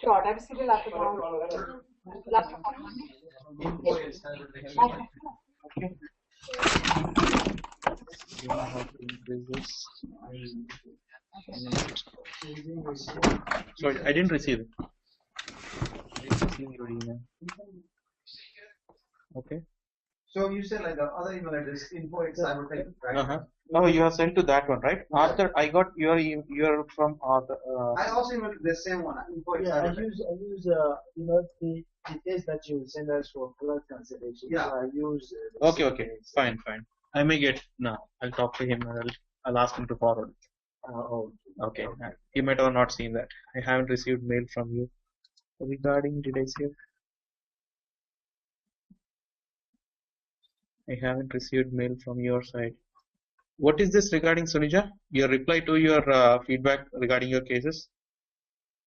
Sure, I will see the laptop. Laptop. Okay. You know how to increase this. Sorry, I didn't receive it. I didn't receive your email. Okay. So you said like the other email address info@cybertech, right? Oh, you have sent to that one, right? Yeah. Arthur, I got your from Arthur. I also emailed the same one. Yeah, I use the details that you send us for blood consideration. Yeah. So I use. Okay, fine. I may get now. I'll talk to him and I'll ask him to forward. Okay. He might have not seen that. I haven't received mail from you regarding. Did I say? I haven't received mail from your side. What is this regarding, Sunija? Your reply to your feedback regarding your cases?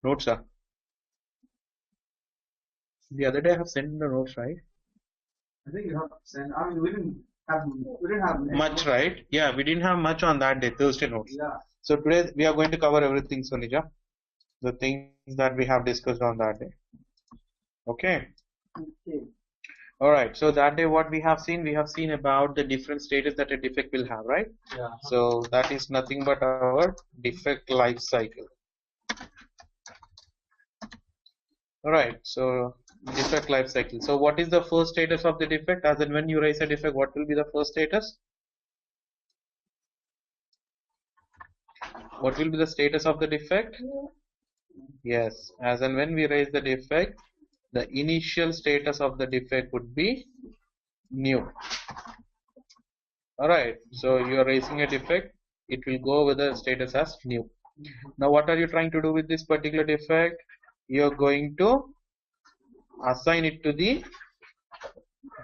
Notes, sir. The other day I have sent the notes, right? I think you have sent. I mean, we didn't have much, right? Yeah, we didn't have much on that day, Thursday notes. Yeah. So today we are going to cover everything, Sunija. The things that we have discussed on that day. Okay. All right. So that day, what we have seen about the different status that a defect will have, right? Yeah. So that is nothing but our defect life cycle. All right. So defect life cycle. So what is the first status of the defect? As in when you raise a defect, what will be the first status? What will be the status of the defect? Yes. As in when we raise the defect, the initial status of the defect would be new. Alright, so you are raising a defect, it will go with the status as new. Now what are you trying to do with this particular defect? You are going to assign it to the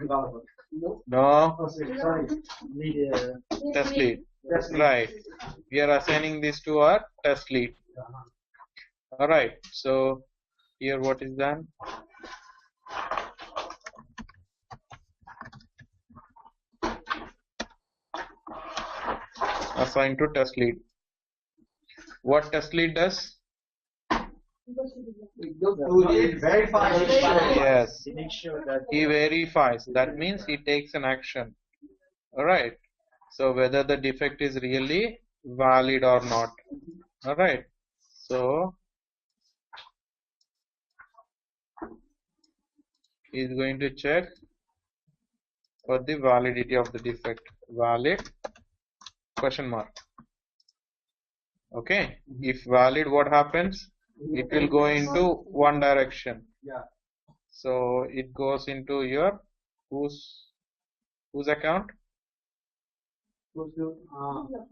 Developer. no Sorry. test lead. Right. We are assigning this to our test lead. Alright, so here what is done? Assigned to test lead. What test lead does? Verify. Yes. That He verifies. That means he takes an action. Alright. So whether the defect is really valid or not. Alright. So he is going to check for the validity of the defect. Valid question mark. Okay. If valid, what happens? It will go into one direction. Yeah. So it goes into your whose account? Goes to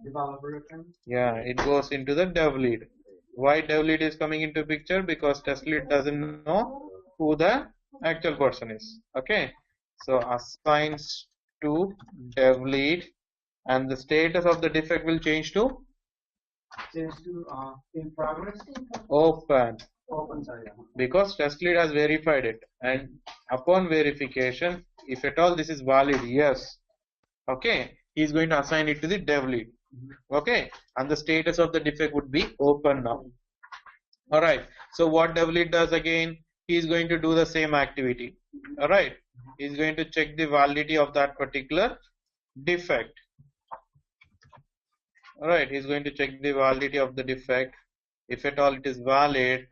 developer account. Yeah, it goes into the dev lead. Why dev lead is coming into picture? Because test lead doesn't know who the actual person is. Okay. So assigns to dev lead, and the status of the defect will change to Change to in progress. open. Open side. Because test lead has verified it, and upon verification, if at all this is valid, yes, okay, he is going to assign it to the dev lead. Okay, and the status of the defect would be open now. Alright, so what dev lead does again? He is going to do the same activity. Alright, he is going to check the validity of that particular defect. Alright, he is going to check the validity of the defect. If at all it is valid,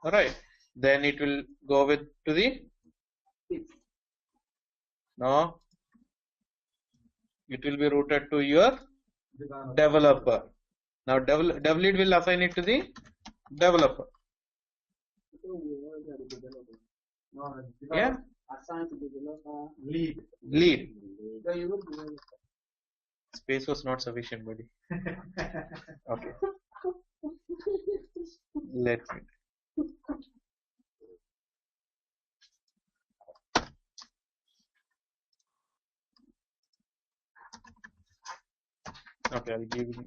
alright, then it will go with to the no, it will be routed to your developer. Now dev lead will assign it to the developer. Yeah. assigned to developer lead. Space was not sufficient, buddy. Okay. Let me. Okay, I'll give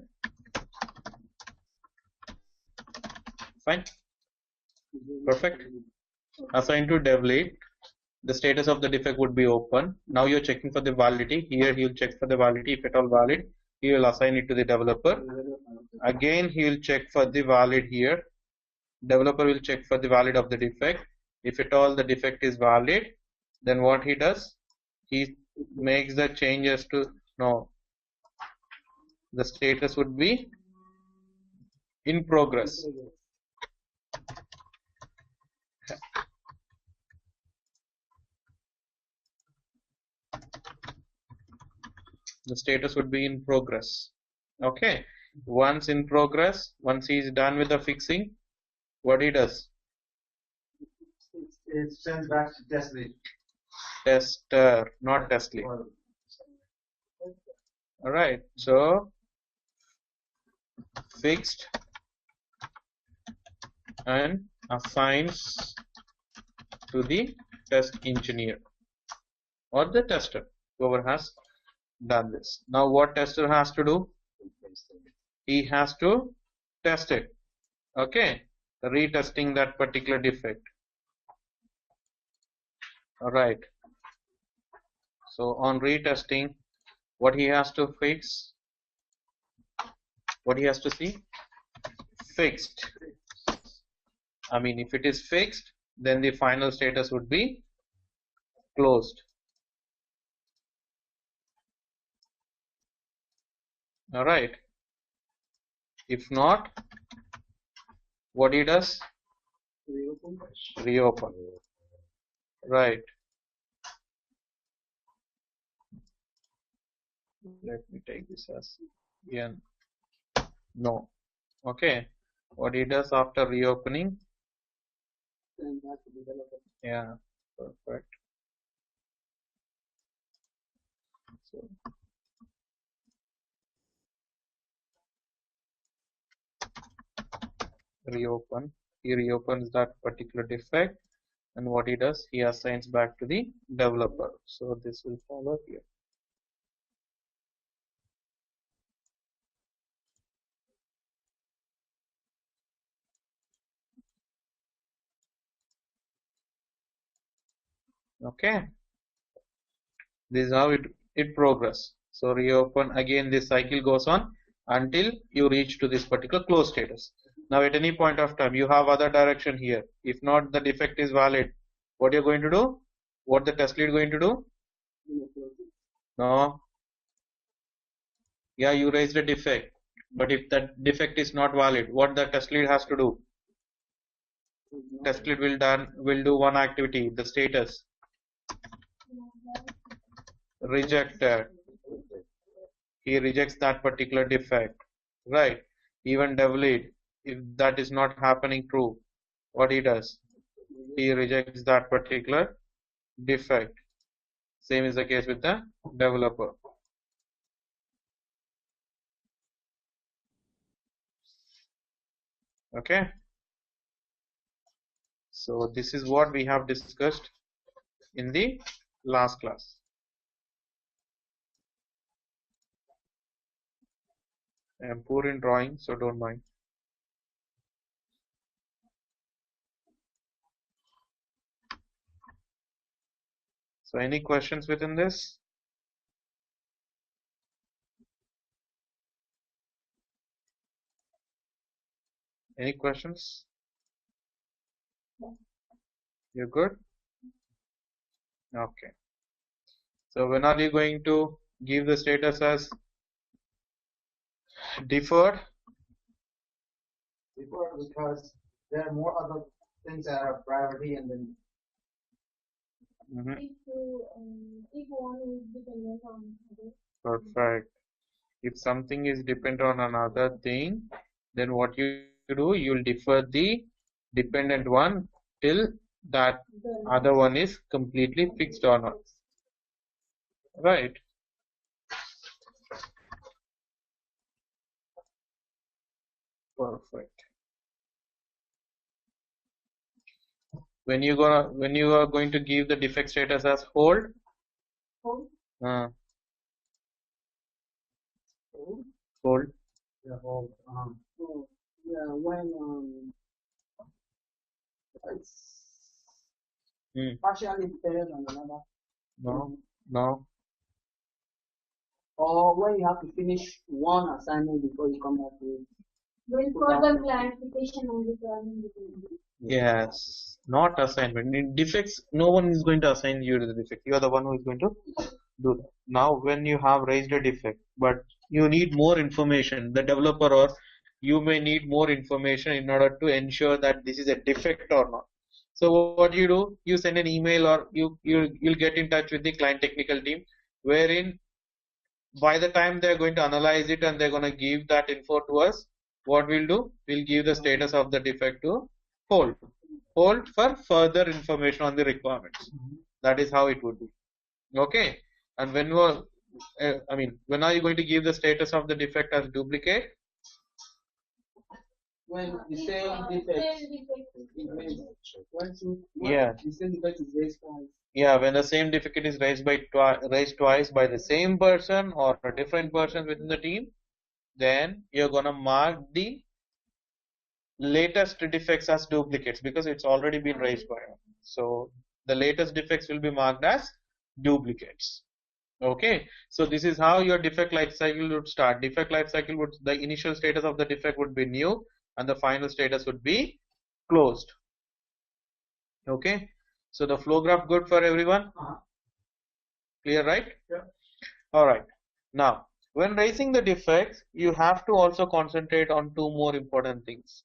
fine. Perfect. Assign to dev lead. The status of the defect would be open. Now you're checking for the validity. Here he will check for the validity. If at all valid, he will assign it to the developer. Again, he will check for the valid here. Developer will check for the valid of the defect. If at all the defect is valid, then what he does? He makes the changes to no. The status would be in progress. The status would be in progress. Okay. Once in progress, once he is done with the fixing, what he does? It sends back to test lead. Tester, not test lead. All right. So fixed and assigns to the test engineer or the tester, whoever has done this. Now what tester has to do? He has to test it. Okay, retesting that particular defect. All right. So on retesting, what he has to fix? What he has to see? Fixed. I mean, if it is fixed, then the final status would be closed. All right. If not, what he does? Reopen. Right. Let me take this as n. No. Okay. What he does after reopening? Yeah. Perfect. So reopen. He reopens that particular defect, and what he does, he assigns back to the developer. So this will follow here. Okay. This is how it progress. So reopen again. This cycle goes on until you reach to this particular close status. Now at any point of time, you have other direction here. If not, the defect is valid. What you're going to do? What the test lead going to do? No. Yeah, you raised a defect. But if that defect is not valid, what the test lead has to do? Test lead will do one activity, the status. Rejected. He rejects that particular defect. Right. Even dev lead, if that is not happening true, what he does? He rejects that particular defect. Same is the case with the developer. Okay. So this is what we have discussed in the last class. I am poor in drawing, so don't mind. So any questions within this? Any questions? You're good? Okay. So when are you going to give the status as deferred? Because there are more other things that are priority and then If one is dependent on other. Perfect. If something is dependent on another thing, then what you do, you'll defer the dependent one till that other one is completely fixed or not. Right. Perfect. When you are going to give the defect status as hold, Hold. uh, Hold. Yeah, hold. So, yeah, when it's Hmm. partially dependent on another, No. No. or when you have to finish one assignment before you come up with. When further clarification and requirement. Yes. Not assignment. In defects, no one is going to assign you to the defect. You are the one who is going to do that. Now, when you have raised a defect, but you need more information, the developer or you may need more information in order to ensure that this is a defect or not. So what you do, you send an email or you'll get in touch with the client technical team, wherein by the time they're going to analyze it and they're going to give that info to us, what we'll do, we'll give the status of the defect to hold. Hold for further information on the requirements. That is how it would be. Okay. And when you when are you going to give the status of the defect as duplicate? When the same defect is raised, Yeah. the same defect is raised twice. Yeah, when the same defect is raised twice by the same person or a different person within the team, then you're gonna mark the latest defects as duplicates because it's already been raised by us. So the latest defects will be marked as duplicates. Okay, so this is how your defect life cycle would start. Defect life cycle would, the initial status of the defect would be new and the final status would be closed. Okay, so the flow graph good for everyone? Clear, right? Yeah. All right. Now, when raising the defects, you have to also concentrate on two more important things.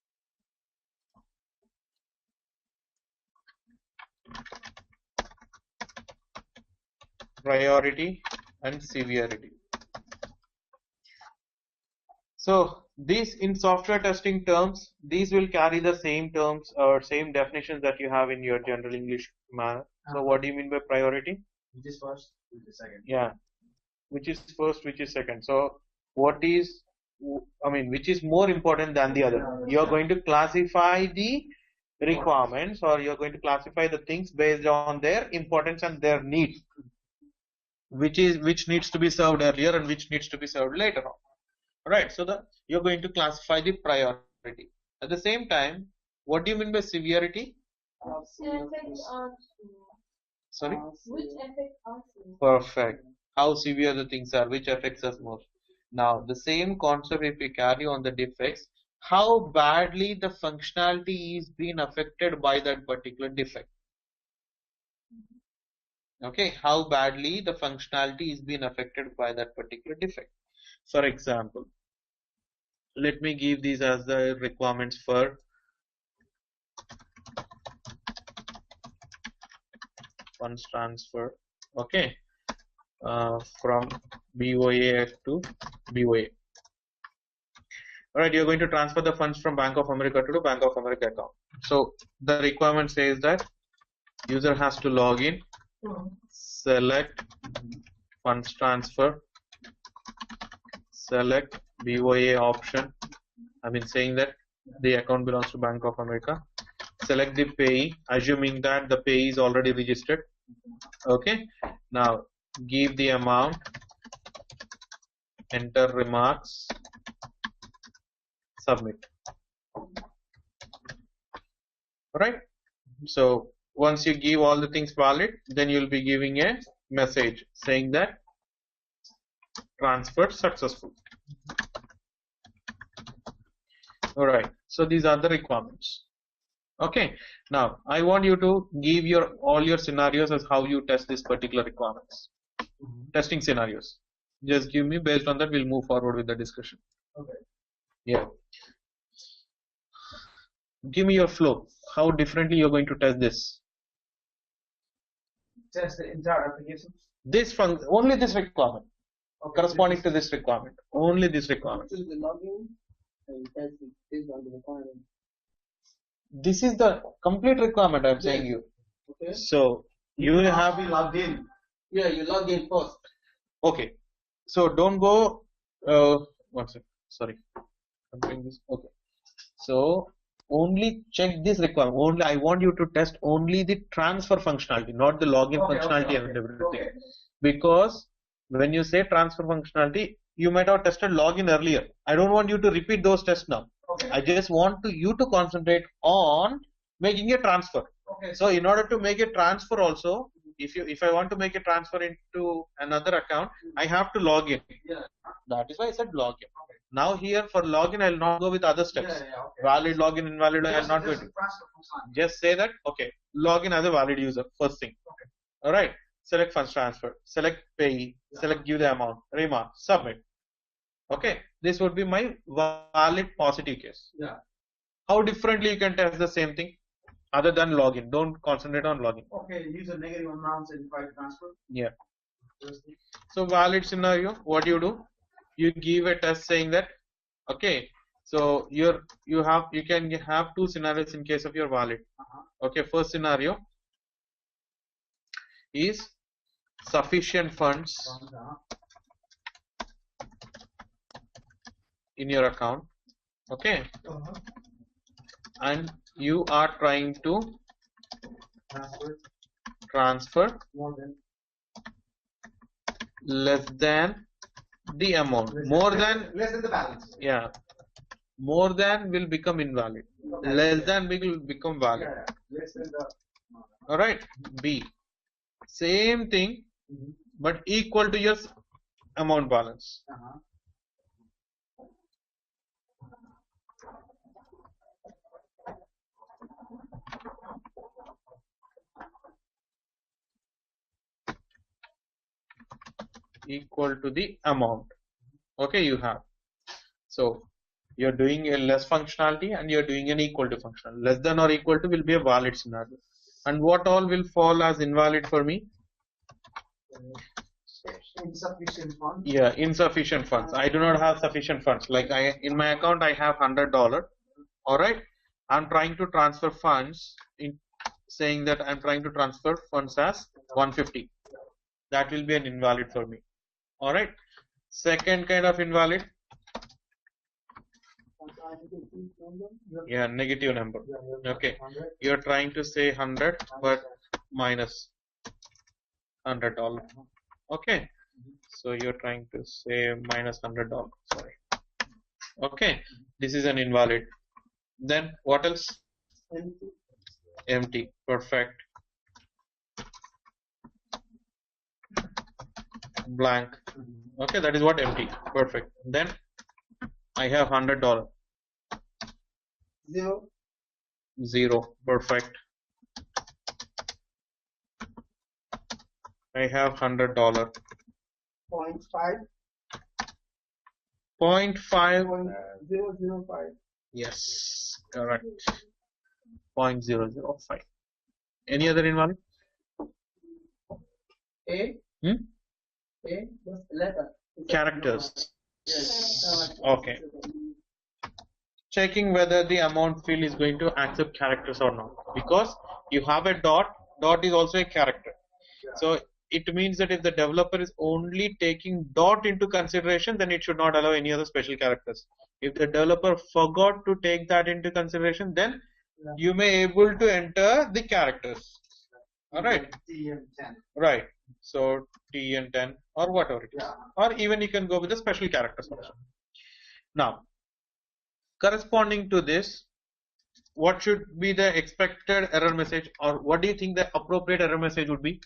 Priority and severity. So these in software testing terms, these will carry the same terms or same definitions that you have in your general English manner. So what do you mean by priority? Which is first, which is second. Yeah, which is first, which is second. So what is, which is more important than the other? You're going to classify the requirements or you're going to classify the things based on their importance and their needs. Which needs to be served earlier and which needs to be served later on. Right, so you're going to classify the priority. At the same time, what do you mean by severity? Sorry? Which affects us? Perfect. How severe the things are, which affects us most. Now, the same concept if we carry on the defects, how badly the functionality is being affected by that particular defect. Okay, how badly the functionality is being affected by that particular defect. For example, let me give these as the requirements for funds transfer. Okay, from BOA to BOA. Alright, you're going to transfer the funds from Bank of America to Bank of America account. So the requirement says that user has to log in, select funds transfer, select BOA option. I've been saying that the account belongs to Bank of America. Select the payee, assuming that the payee is already registered. Okay, now give the amount, enter remarks, submit. Alright, so once you give all the things valid, then you'll be giving a message saying that transfer successful. Alright, so these are the requirements. Okay, now I want you to give all your scenarios as how you test this particular requirements. Testing scenarios. Just give me, based on that we'll move forward with the discussion. Okay. Yeah. Give me your flow. How differently you're going to test this? Test the entire application. Only this requirement. Okay, Corresponding to this requirement. Only this requirement. Choose the login and test it based on the requirement. This is the complete requirement I'm saying you. Okay. So you have be logged in. Yeah, you log in first. okay. So don't go. One second. Sorry. I'm doing this. Okay. So only check this requirement. Only I want you to test only the transfer functionality, not the login functionality and everything. Okay. Because when you say transfer functionality, you might have tested login earlier. I don't want you to repeat those tests now. Okay. I just want you to concentrate on making a transfer. Okay. So in order to make a transfer also, if I want to make a transfer into another account, I have to log in. Yeah. That is why I said login. Now here for login, I will not go with other steps. Okay. Valid login, invalid, I will Just- not go just to. transfer function. Just say that, okay, login as a valid user, first thing. Okay. All right, select funds transfer, select pay, select give the amount, remark, submit. Okay, this would be my valid positive case. Yeah. How differently you can test the same thing other than login? Don't concentrate on login. Okay. Use a negative amounts and try to transfer. Yeah. First thing. So valid scenario, what do? You give a test saying that, okay, so you can have two scenarios in case of your valid. Okay, first scenario is sufficient funds in your account. Okay, and you are trying to transfer More than less than the amount. More than, less than the balance. yeah, more than will become invalid. Less than will become valid. Yeah. Less than the. All right. B, same thing, but equal to your amount balance. Equal to the amount. Okay, you have. So you're doing a less functionality and you're doing an equal to functional. Less than or equal to will be a valid scenario. And what all will fall as invalid for me? Insufficient funds. Yeah, insufficient funds. I do not have sufficient funds. Like in my account I have $100. All right, I'm trying to transfer funds in saying that I'm trying to transfer funds as 150. That will be an invalid for me. All right. Second kind of invalid. Yeah, negative number. Okay, you're trying to say 100 but minus $100. Okay, so you're trying to say minus $100. Sorry. Okay, this is an invalid. Then what else? Empty. Perfect. Blank. Okay, that is what empty. Perfect. Then I have $100. Zero. Perfect. I have $100. 0.5. 0.5. 0.005. Yes, correct. 0.005. Any other invalid? A. Hmm? A. What's the letter? Characters. Yes. Okay. Checking whether the amount field is going to accept characters or not. Because you have a dot. Dot is also a character. So it means that if the developer is only taking dot into consideration, then it should not allow any other special characters. If the developer forgot to take that into consideration, then you may able to enter the characters. All right. T and 10. Right. So T and 10 or whatever it is. Yeah. Or even you can go with the special characters also. Now, corresponding to this, what should be the expected error message, or what do you think the appropriate error message would be?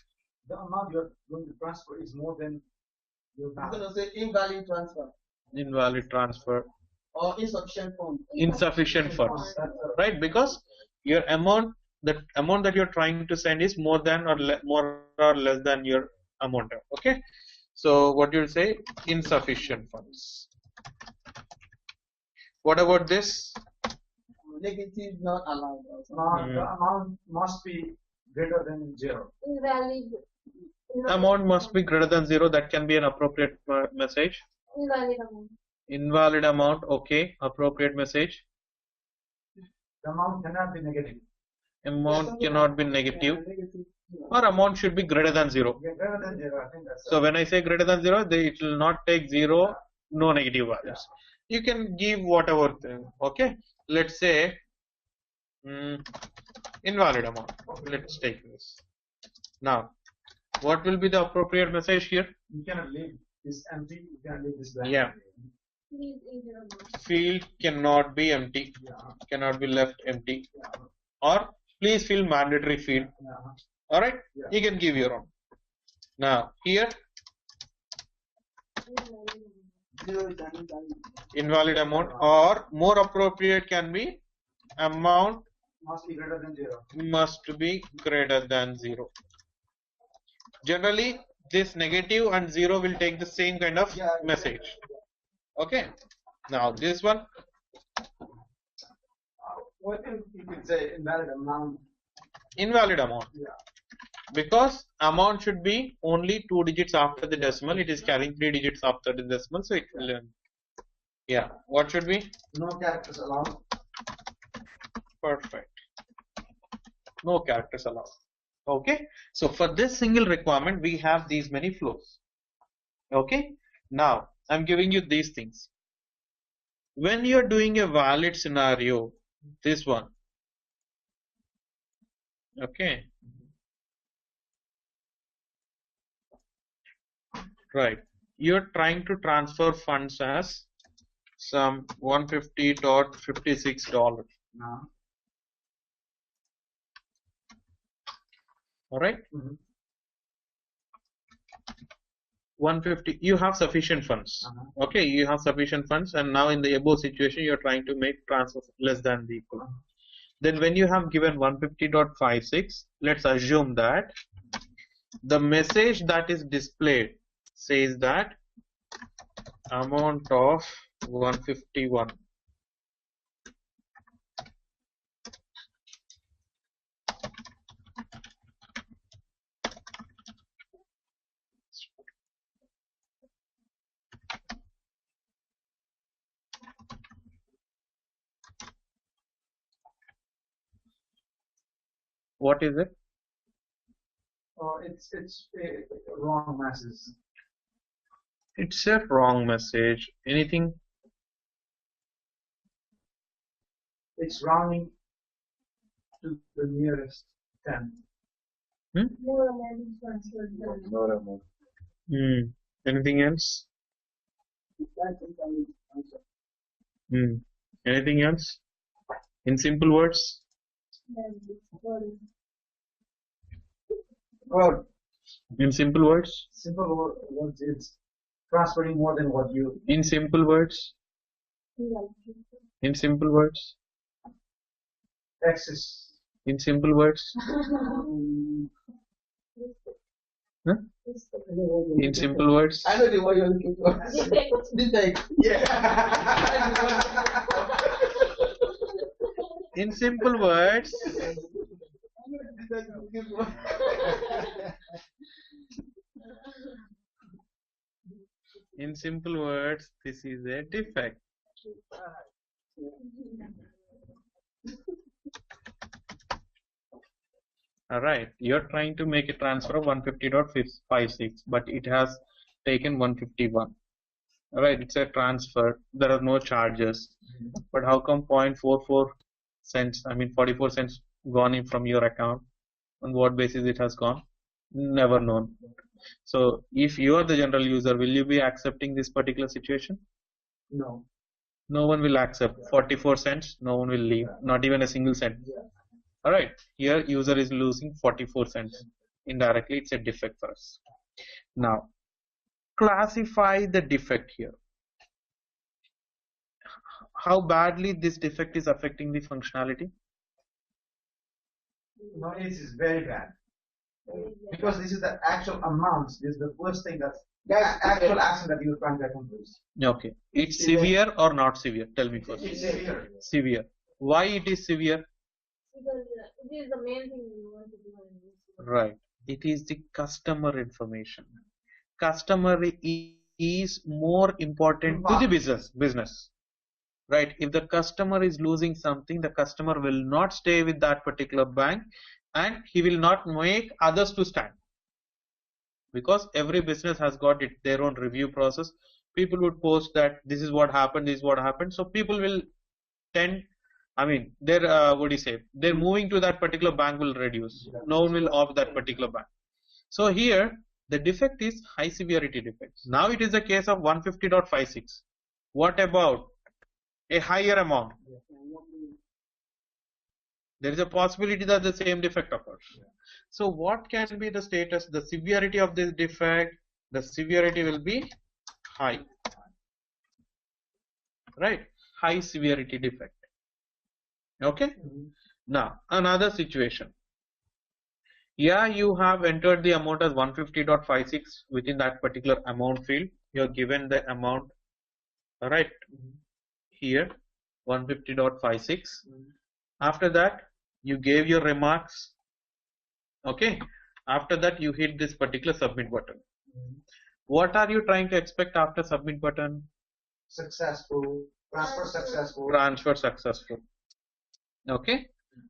The amount you're going to transfer is more than your balance. You're going to say invalid transfer Invalid transfer, or insufficient funds. insufficient funds, right? Because your amount, the amount that you're trying to send is more than or more or less than your amount. Okay, so what you'll say, insufficient funds. What about this? Negative not allowed. Now, the amount must be greater than 0. Invalid. Amount must be greater than 0. That can be an appropriate message. Invalid amount. Invalid amount. Okay, appropriate message. The amount cannot be negative. Amount cannot be negative, or amount should be greater than 0. Yeah, greater than 0, I think that's So when I say greater than 0, it will not take 0, no negative values. You can give whatever thing. Okay, let's say invalid amount. Let's take this. Now, what will be the appropriate message here? you cannot leave. is empty, you can leave this blank. Yeah. Field cannot be empty, cannot be left empty, or please fill mandatory field. All right, you can give your own. Now here, invalid amount, or more appropriate can be amount Must be greater than 0. must be greater than 0. Generally, this negative and 0 will take the same kind of message. Okay. Now this one, What if you could say invalid amount? invalid amount. Because amount should be only 2 digits after the decimal. It is carrying 3 digits after the decimal, so it will. Yeah. What should be? No characters allowed. Perfect. No characters allowed. Okay. So for this single requirement, we have these many flows. Okay. Now I'm giving you these things. When you're doing a valid scenario, this one. Okay. Right. You're trying to transfer funds as some $150.56. No. All right. 150. You have sufficient funds. Okay. You have sufficient funds, and now in the above situation, you're trying to make transfer less than the equal. Then when you have given 150.56, let's assume that the message that is displayed says that amount of 151. What is it? It's a wrong message. It's a wrong message. Anything? It's rounding to the nearest 10. More amount is transferred than Anything else? Anything else? In simple words? Well, In simple words? simple words, it's transferring more than what you. In simple words? In simple words? Access. In simple words? Huh? In simple words? I know the word you're looking for. Detect. In simple words, in simple words, this is a defect. Alright, you're trying to make a transfer of 150.56, but it has taken 151. Alright, it's a transfer. There are no charges. But how come 0.44 cents, 44 cents gone in from your account? On what basis it has gone? Never known. So if you are the general user, will you be accepting this particular situation? No. No one will accept 44 cents. No one will leave, not even a single cent. Alright, here user is losing 44 cents. Indirectly, it's a defect for us. Now, classify the defect here. How badly this defect is affecting the functionality? No, it is very bad. Because this is the actual amounts. This is the first thing that's actual action that you're trying to accomplish. Okay. It's severe or not severe? Tell me first. It's severe. Severe. Why it is severe? because it is the main thing we want to do in this. Right. It is the customer information. Customer is more important to the business. Right. If the customer is losing something, the customer will not stay with that particular bank and he will not make others to stand. Because every business has got their own review process. People would post that this is what happened, this is what happened. So people will tend, they're they're moving to that particular bank will reduce. No one will opt that particular bank. So here The defect is high severity defect. Now it is the case of 150.56. What about a higher amount? There is a possibility that the same defect occurs. So what can be the status? The severity of this defect, the severity will be high, right? High severity defect. Okay. Now another situation. Yeah, you have entered the amount as 150.56 within that particular amount field. You are given the amount, right? Here 150.56. After that you gave your remarks. Okay. After that you hit this particular submit button. What are you trying to expect after submit button? Successful, transfer successful. Transfer successful. Okay.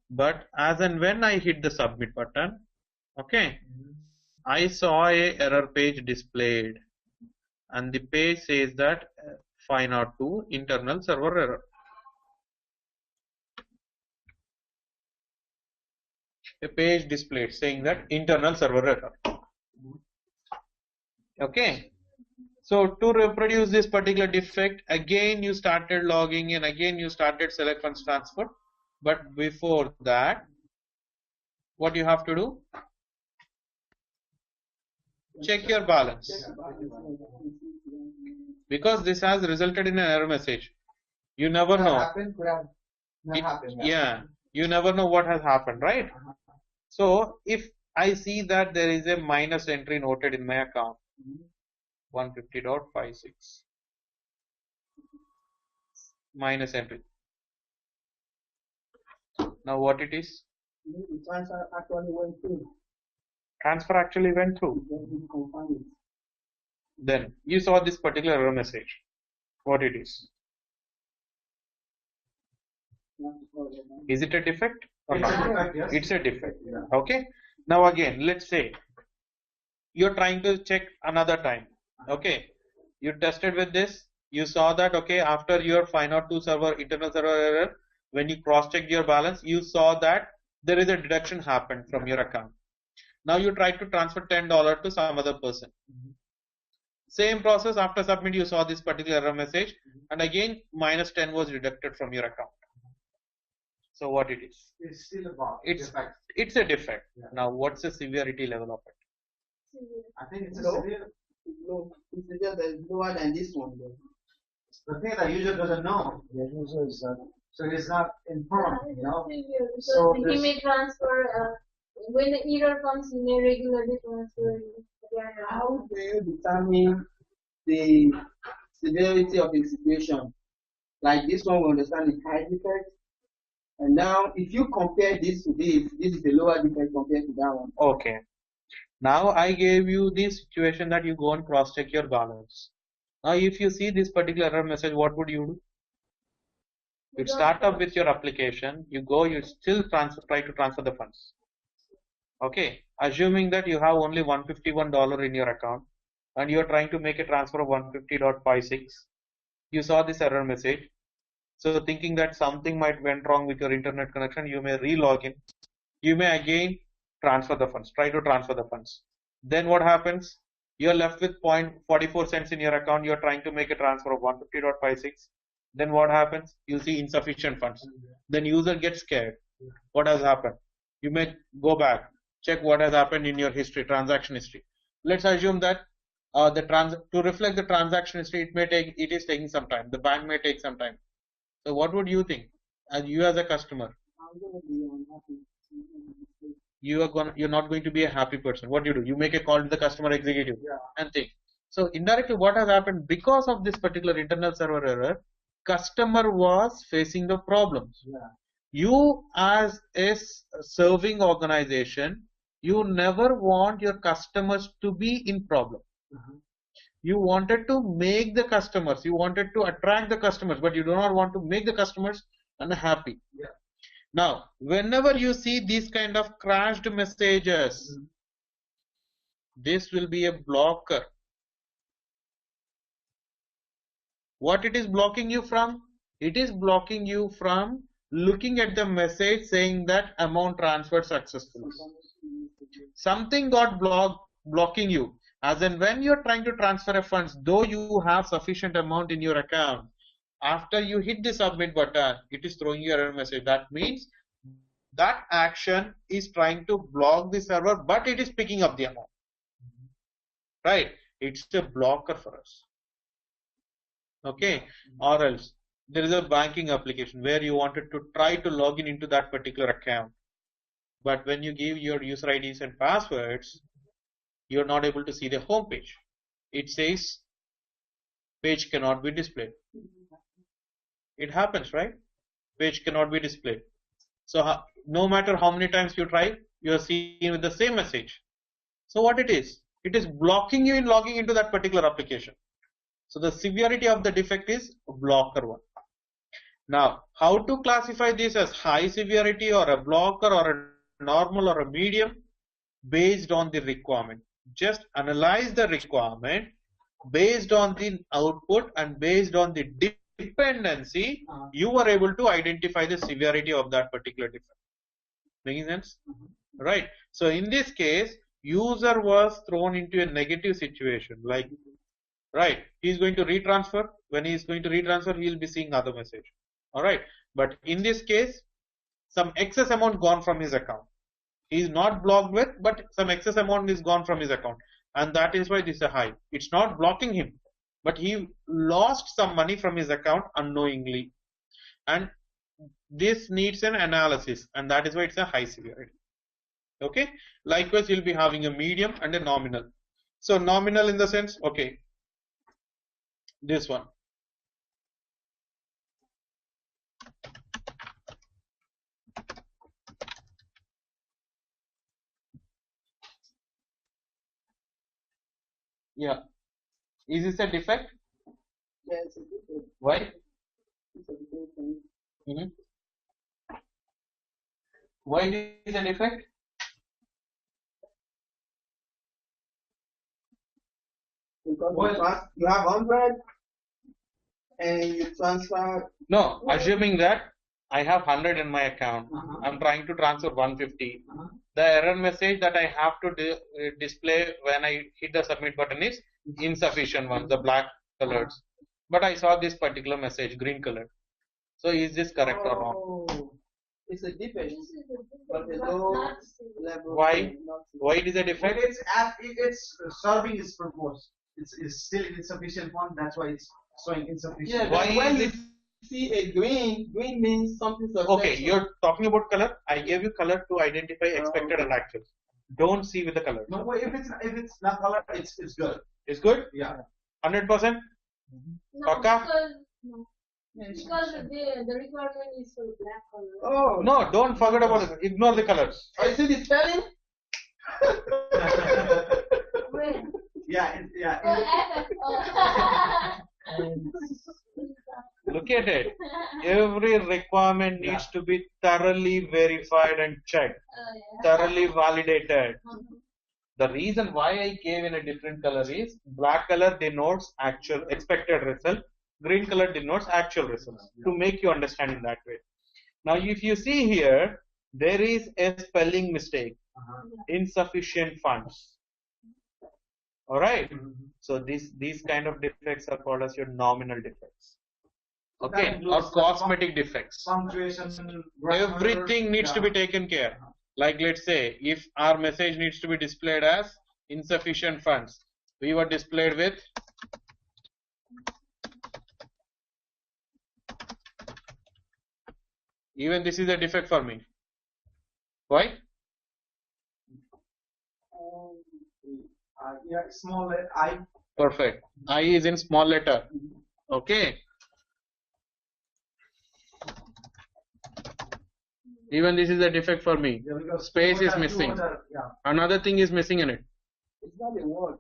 But as and when I hit the submit button, okay, I saw a error page displayed, and the page says that 502 internal server error. A page displayed saying that internal server error. Okay. So to reproduce this particular defect, again you started logging in, again you started select funds transfer. But before that, what you have to do? Check your balance. Because this has resulted in an error message. You never know. Happened, could have not happened. Yeah, you never know what has happened, right? So if I see that there is a minus entry noted in my account, 150.56 minus entry. Now what it is? The transfer actually went through. Transfer actually went through. Then you confirm it. Then you saw this particular error message. What it is? Is it a defect or It's a not? defect, yes. It's a defect. Yeah. Okay. Now again, let's say you're trying to check another time. Okay. You tested with this. You saw that, okay, after your 502 server, internal server error, when you cross-checked your balance, you saw that there is a deduction happened from your account. Now you try to transfer $10 to some other person. Same process, after submit you saw this particular error message, and again minus 10 was deducted from your account. So what it is? It's still a bug. It's a defect. Yeah. Now what's the severity level of it? I think it's a Low. severe. Low. It's just that it's lower than this one. Though. The thing that user doesn't know, The user is so it's not informed, you know. So So he this- may transfer, when the error comes, he may regularly transfer again. How do you determine the severity of the situation? Like this one, we understand the high defect. And now, if you compare this to this is the lower defect compared to that one. Okay. Now I gave you the situation that you go and cross check your balance. Now if you see this particular error message, what would you do? You start up with your application, you go, you still try to transfer the funds. Okay, assuming that you have only $151 in your account and you are trying to make a transfer of 150.56, you saw this error message. So thinking that something might went wrong with your internet connection, you may re-log in. You may again transfer the funds, try to transfer the funds. Then what happens? You are left with 0.44 cents in your account. You are trying to make a transfer of 150.56. Then what happens? You see insufficient funds. Then user gets scared. What has happened? You may go back, check what has happened in your history, transaction history. Let's assume that to reflect the transaction history, it is taking some time. The bank may take some time. So what would you think? As you as a customer, I'm going to be unhappy. you're not going to be a happy person. What do? You make a call to the customer executive and think. So indirectly, what has happened because of this particular internal server error, customer was facing the problems. You as a serving organization, you never want your customers to be in problem. You wanted to make the customers, you wanted to attract the customers, but you do not want to make the customers unhappy. Now, whenever you see these kind of crashed messages, this will be a blocker. What it is blocking you from? It is blocking you from looking at the message saying that amount transferred successfully. Something got blocking you. As in when you're trying to transfer a funds, though you have sufficient amount in your account, after you hit the submit button, it is throwing you error message. That means that action is trying to block the server, but it is picking up the amount. Right? It's a blocker for us. Okay? Or else there is a banking application where you wanted to try to log into that particular account. But when you give your user IDs and passwords, you're not able to see the home page. It says page cannot be displayed. It happens, right? Page cannot be displayed. So no matter how many times you try, you are seeing with the same message. So what it is blocking you in logging into that particular application. So the severity of the defect is blocker one. Now, how to classify this as high severity or a blocker or a normal or a medium? Based on the requirement. Just analyze the requirement based on the output and based on the dependency, you were able to identify the severity of that particular defect. Making sense? Right. So in this case, user was thrown into a negative situation, like, right, he's going to retransfer. When he is going to retransfer, he will be seeing other message. All right. But in this case, some excess amount gone from his account. He is not blocked with, but some excess amount is gone from his account, and that is why this is a high. It's not blocking him, but he lost some money from his account unknowingly, and this needs an analysis, and that is why it's a high severity. Okay. Likewise, you'll be having a medium and a nominal. So nominal in the sense, okay, this one. Yeah. Is this a defect? Yes, it's a defect. Why? It's a defect. Why it is a defect? Because you have 100 and you transfer. No, assuming that I have 100 in my account, I'm trying to transfer 150. The error message that I have to display when I hit the submit button is insufficient one, the black colors. But I saw this particular message, green color. So is this correct or wrong? It's a defect, but the low level. Why? Why it is a defect? It's serving its purpose. It's still insufficient one. That's why it's showing insufficient. Yeah, Why when is you see a green means something successful. Okay, you're talking about color. I gave you color to identify expected and actual. Don't see with the color. No, if it's not color, it's good. It's good? Yeah. 100%? No, Paka? because the requirement is for black color. Oh No, don't forget about it. Ignore the colors. I see the spelling. Where? Yeah. Look at it. Every requirement needs to be thoroughly verified and checked, thoroughly validated. The reason why I gave in a different color is black color denotes actual expected result, green color denotes actual results, to make you understand in that way. Now, if you see here, there is a spelling mistake, insufficient funds. All right. So these kind of defects are called as your nominal defects. Okay, or cosmetic defects. Punctuation. Everything needs to be taken care. Like let's say, if our message needs to be displayed as insufficient funds, we were displayed with even this is a defect for me. Why? Yeah, small letter I. Perfect. I is in small letter. Okay. Even this is a defect for me. Yeah, because Space is two missing. yeah. Another thing is missing in it. It's not a word.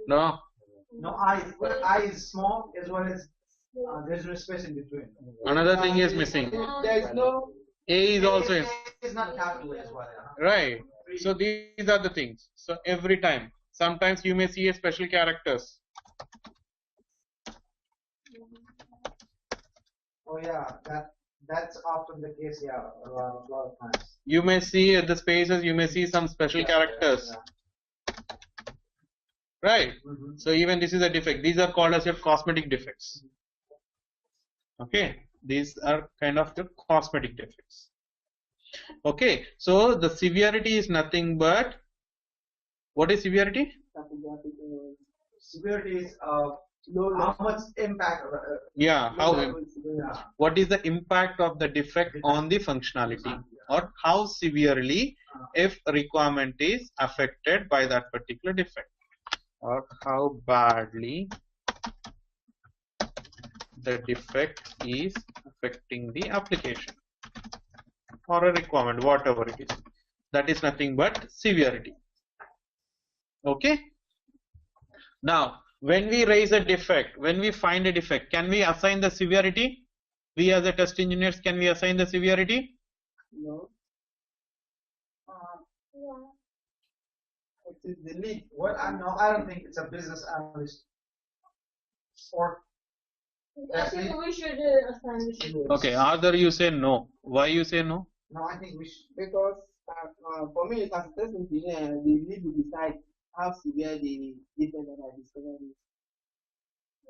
No. No, I is small as well as there's no space in between. Another thing is missing. There is no. A is also in. It's not capital as well. Right. So these are the things. So every time, sometimes you may see a special characters. Oh yeah, that's often the case. Yeah, a lot of times. You may see at the spaces. You may see some special characters. right? So even this is a defect. These are called as your cosmetic defects. Okay, these are kind of the cosmetic defects. Okay, so the severity is nothing but, what is severity? Severity is how much impact. Yeah, Yeah. what is the impact of the defect on the functionality, or how severely if requirement is affected by that particular defect, or how badly the defect is affecting the application or a requirement, whatever it is. That is nothing but severity. Okay. Now, when we raise a defect, when we find a defect, can we assign the severity? We as a test engineers, can we assign the severity? No. It is the lead. Well, I don't think it's a business analyst. Or I think we should assign the Okay, either you say no. Why you say no? no, I think we should. Because for me, as a test engineer, the lead will decide how severe the defect that I discovered is.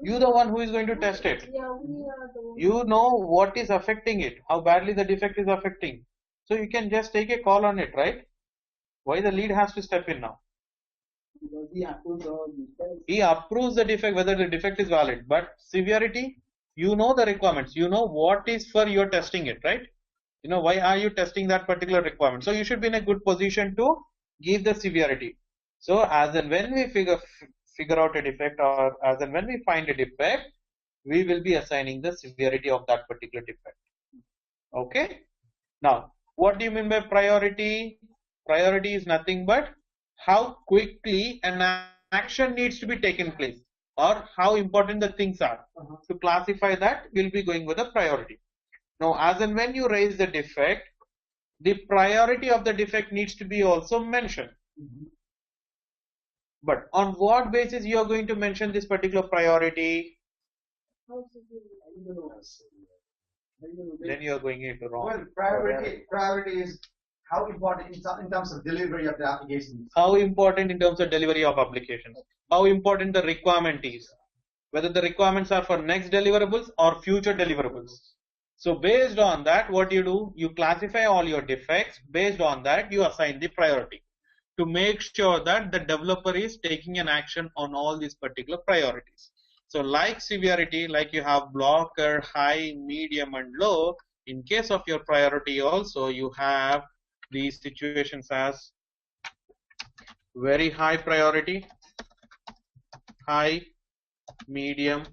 You the one who is going to test it. Yeah, we are the ones. You know what is affecting it, how badly the defect is affecting. So you can just take a call on it, right? Why the lead has to step in now? Because he approves all the tests. He approves the defect, whether the defect is valid. But severity, you know the requirements. You know what is for your testing it, right? You know why are you testing that particular requirement. So you should be in a good position to give the severity. So as and when we figure out a defect, or as and when we find a defect, we will be assigning the severity of that particular defect. Okay. Now, what do you mean by priority? Priority is nothing but how quickly an action needs to be taken place, or how important the things are. To classify that, we'll be going with a priority. Now, as and when you raise the defect, the priority of the defect needs to be also mentioned. But on what basis you are going to mention this particular priority? Then you are going into wrong. Well, priority is how important in terms of delivery of the application. How important in terms of delivery of applications? How important the requirement is? Whether the requirements are for next deliverables or future deliverables. So based on that, what you do, you classify all your defects. Based on that, you assign the priority to make sure that the developer is taking an action on all these particular priorities. So like severity, like you have blocker, high, medium and low, in case of your priority also you have these situations as very high priority, high, medium,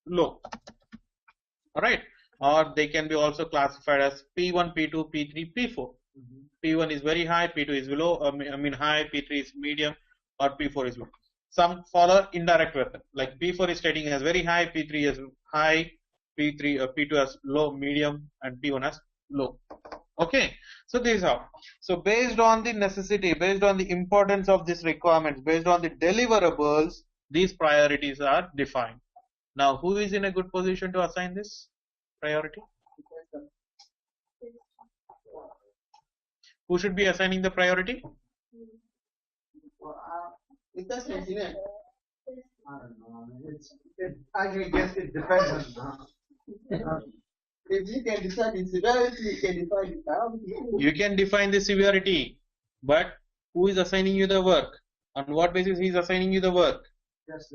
low. Alright, or they can be also classified as P1, P2, P3, P4. P1 is very high, P2 is below, high, P3 is medium, or P4 is low. Some follow indirect method, like P4 is stating as very high, P3 as high, P2 as low, medium, and P1 as low. Okay, so this is how. So based on the necessity, based on the importance of this requirements, based on the deliverables, these priorities are defined. Now, who is in a good position to assign this priority? Who should be assigning the priority? The test engineer. I don't know. I guess it depends on. If you can decide the severity, you can define the priority. You can define the severity, but who is assigning you the work? On what basis he is assigning you the work?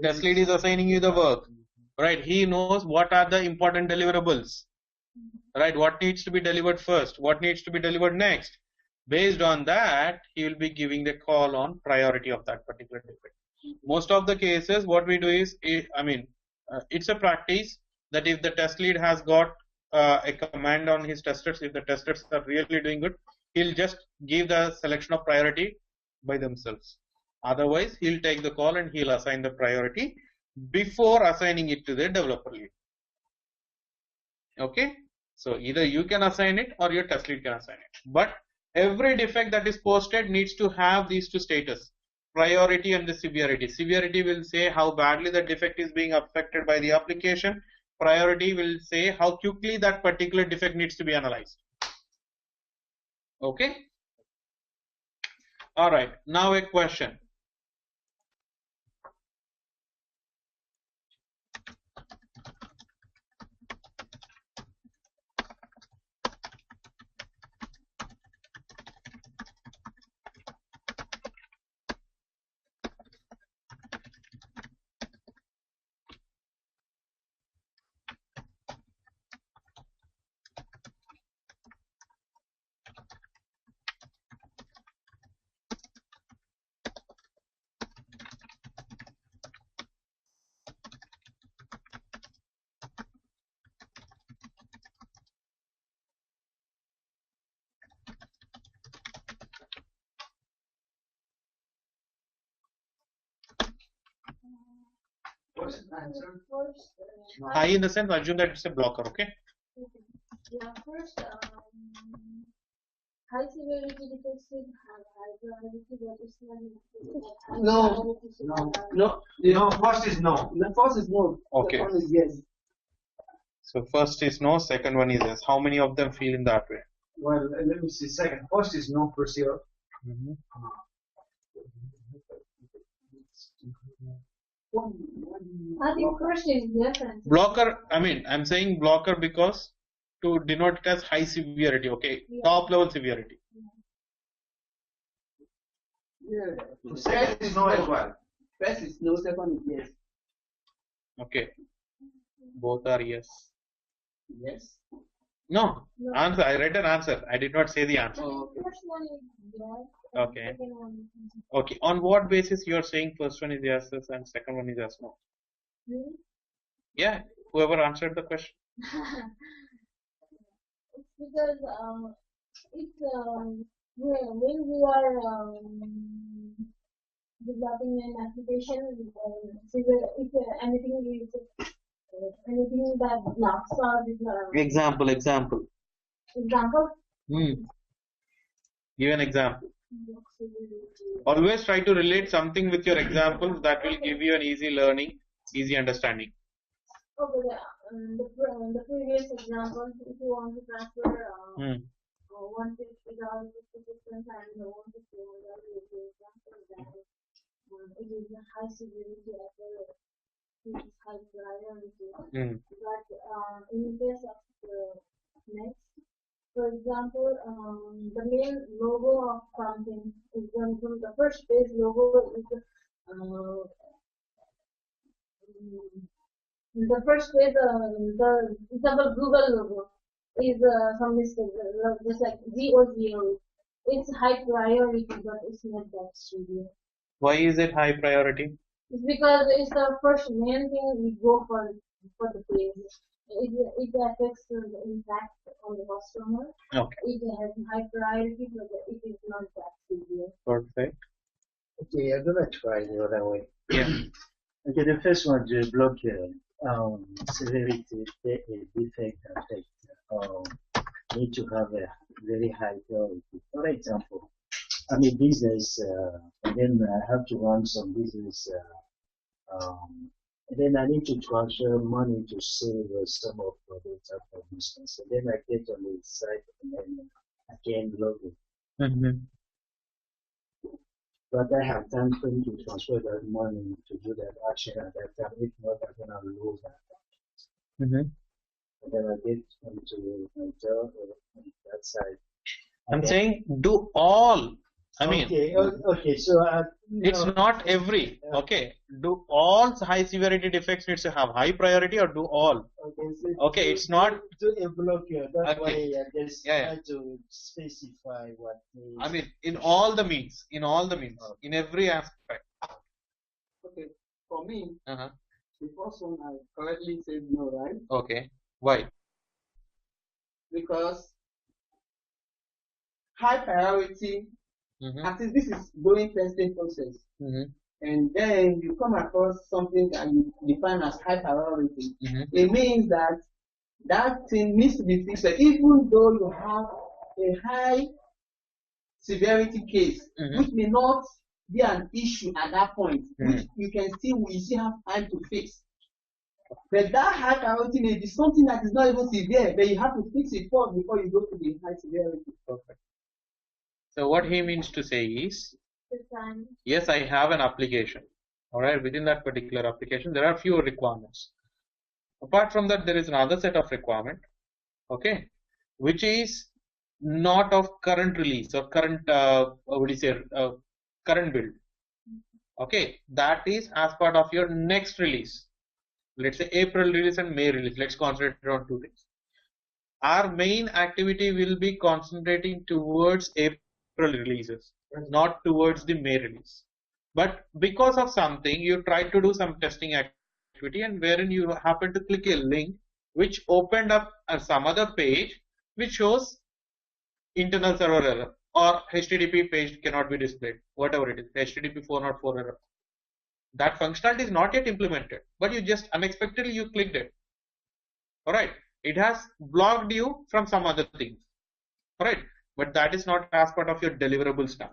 Test lead is assigning you the work, right? He knows what are the important deliverables, right? What needs to be delivered first, what needs to be delivered next. Based on that, he will be giving the call on priority of that particular defect. Most of the cases, what we do is, it's a practice that if the test lead has got a command on his testers, if the testers are really doing good, he'll just give the selection of priority by themselves. Otherwise, he'll take the call and he'll assign the priority before assigning it to the developer lead. Okay, so either you can assign it or your test lead can assign it. But every defect that is posted needs to have these two status: priority and the severity. Severity will say how badly the defect is being affected by the application. Priority will say how quickly that particular defect needs to be analyzed. Okay. All right. Now a question. First answer. First, High in the sense, assume that it's a blocker, okay? yeah, first, high severity defects will have high priority, but it's not high No. priority should No. have- No, No, first is no. the first is no. Okay. The second is yes. So first is no, second one is yes. How many of them feel in that way? Well, let me see. Second, first is no for sure. I think first is yes. And Blocker, I mean, I'm saying blocker because to denote it as high severity, okay? Yeah. Top level severity. Yeah. So second is no as well. First is no, second is yes. Okay. Both are yes. Yes. No. No. Answer. I read an answer. I did not say the answer. Oh, okay. first one is yes. Okay. Second one is Okay. On what basis you are saying first one is yes and second one is yes no? no. Yeah. Whoever answered the question. It's because it's when we are developing an application, if anything is anything that blocks or Example. example. Give an example. Always try to relate something with your examples. That will give you an easy learning, easy understanding. Okay, the previous example, if you want to transfer $150 to systems and $150 transfer that it is a high severity as well as it is high priority. But in case of next, for example, the main logo of something is going from the first page logo is the first page, the example Google logo is some mistake, just like Z00. It's high priority, but it's not that serious. Why is it high priority? It's because it's the first main thing we go for the page. It affects the impact on the customer. Okay. It has high priority, but it is not that severe. Perfect. Okay, I'm gonna try the other way. Yeah. Okay, the first one, the block severity defect affect need to have a very high priority. For example, I'm a business, and then I have to run some business, and then I need to transfer money to save some of products after business. And then I get on the site and then I can log it. But I have time frame to transfer that money to do that action at that time. If not, I'm gonna lose that. And then I get onto my job on that side. I'm saying do all. I mean, okay. So it's not every. Okay. Do all high severity defects needs to have high priority or do all? Okay, it's not. To a blocker. That's Okay. why I just try to specify what. I mean, in all the means, in every aspect. Okay. For me, Uh-huh. the first one I correctly said no, right? Okay. Why? Because high priority, Mm-hmm. at least this is going testing process. Mm-hmm. And then you come across something that you define as high priority. Mm-hmm. It means that that thing needs to be fixed, even though you have a high severity case, which may not be an issue at that point, which you still have time to fix. But that high priority may be something that is not even severe, but you have to fix it first before you go to the high severity. Perfect. So what he means to say is, The time. yes, I have an application. All right. Within that particular application, there are few requirements. Apart from that, there is another set of requirement. Okay, which is not of current release or current current build. Okay, that is as part of your next release. Let's say April release and May release. Let's concentrate on two things. Our main activity will be concentrating towards April releases, not towards the May release. But because of something, you try to do some testing activity, and wherein you happen to click a link which opened up some other page which shows internal server error or HTTP page cannot be displayed, whatever it is, HTTP 404 error. That functionality is not yet implemented, but you just unexpectedly you clicked it. Alright, it has blocked you from some other things. Alright, but that is not as part of your deliverable stuff.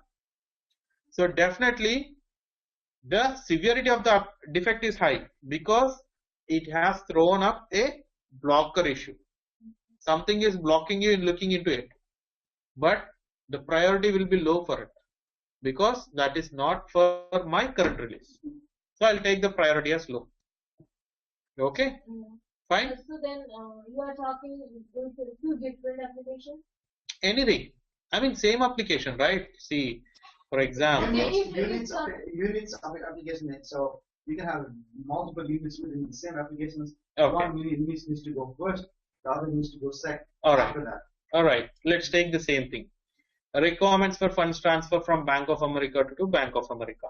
So definitely the severity of the defect is high because it has thrown up a blocker issue. Something is blocking you in looking into it, but the priority will be low for it because that is not for my current release. So I'll take the priority as low. Okay, fine. So then you are talking going to two different applications. Anything. I mean, same application, right? See, for example, units application. So you can have multiple units within the same applications. Okay. One unit needs to go first, the other needs to go second. All right. After that. All right. Let's take the same thing. Requirements for funds transfer from Bank of America to Bank of America.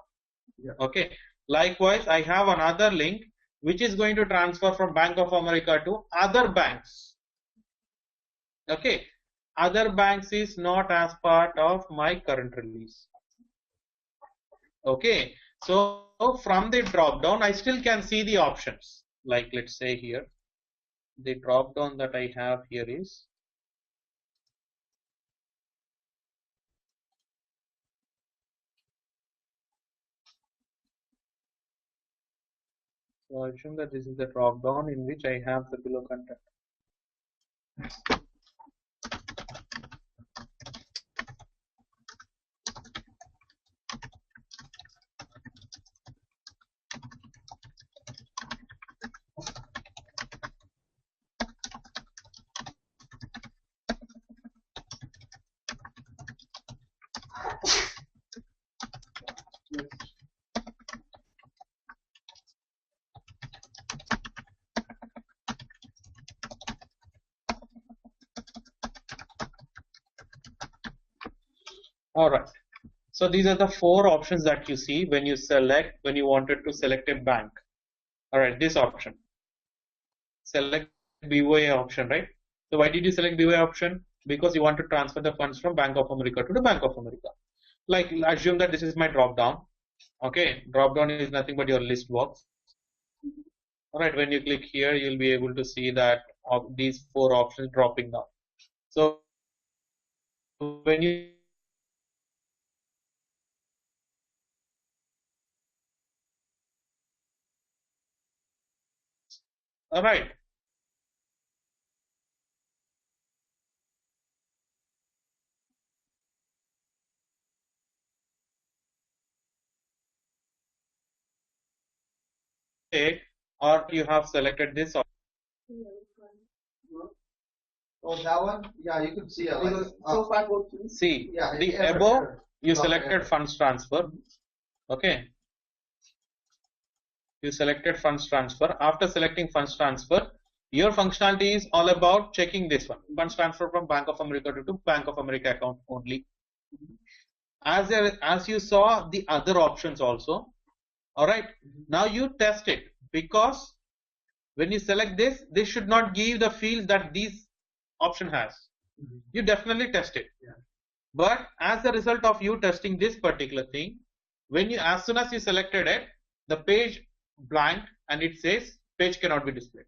Yeah. Okay. Likewise, I have another link which is going to transfer from Bank of America to other banks. Okay. Other banks is not as part of my current release. Okay. So from the drop down, I still can see the options. Like let's say here, the drop down that I have here is so I assume that this is the drop down in which I have the below content. All right. So these are the four options that you see when you wanted to select a bank. All right, this option. Select BOA option, right? So why did you select BOA option? Because you want to transfer the funds from Bank of America to the Bank of America. Like assume that this is my drop down. Okay, drop down is nothing but your list box. All right, when you click here, you'll be able to see that of these four options dropping down. So when you all right, or you have selected this option. Oh, that one? Yeah, you could see it. Like, So far, go to See, yeah, the error, above error. you Drop selected error. funds transfer. Okay. You selected funds transfer. After selecting funds transfer, your functionality is all about checking this one. Funds transfer from Bank of America to Bank of America account only. As you saw the other options also. All right. Now you test it because when you select this should not give the field that this option has. You definitely test it. Yeah. But as a result of you testing this particular thing, when you as soon as you selected it, the page blank and it says page cannot be displayed.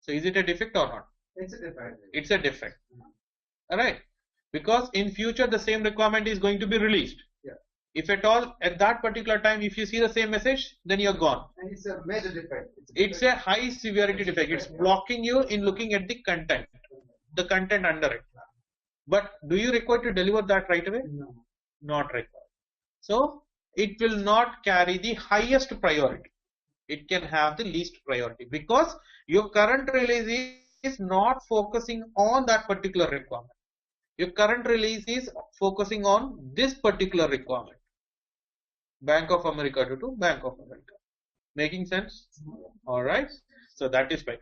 So is it a defect or not? It's a defect. It's a defect. Alright. Because in future the same requirement is going to be released. Yeah. If at all at that particular time if you see the same message, then you're gone. And it's a major defect. It's a high severity defect. It's blocking you in looking at the content under it. But do you require to deliver that right away? No. Not required. So it will not carry the highest priority. It can have the least priority because your current release is not focusing on that particular requirement. Your current release is focusing on this particular requirement. Bank of America to Bank of America. Making sense? All right. So that is why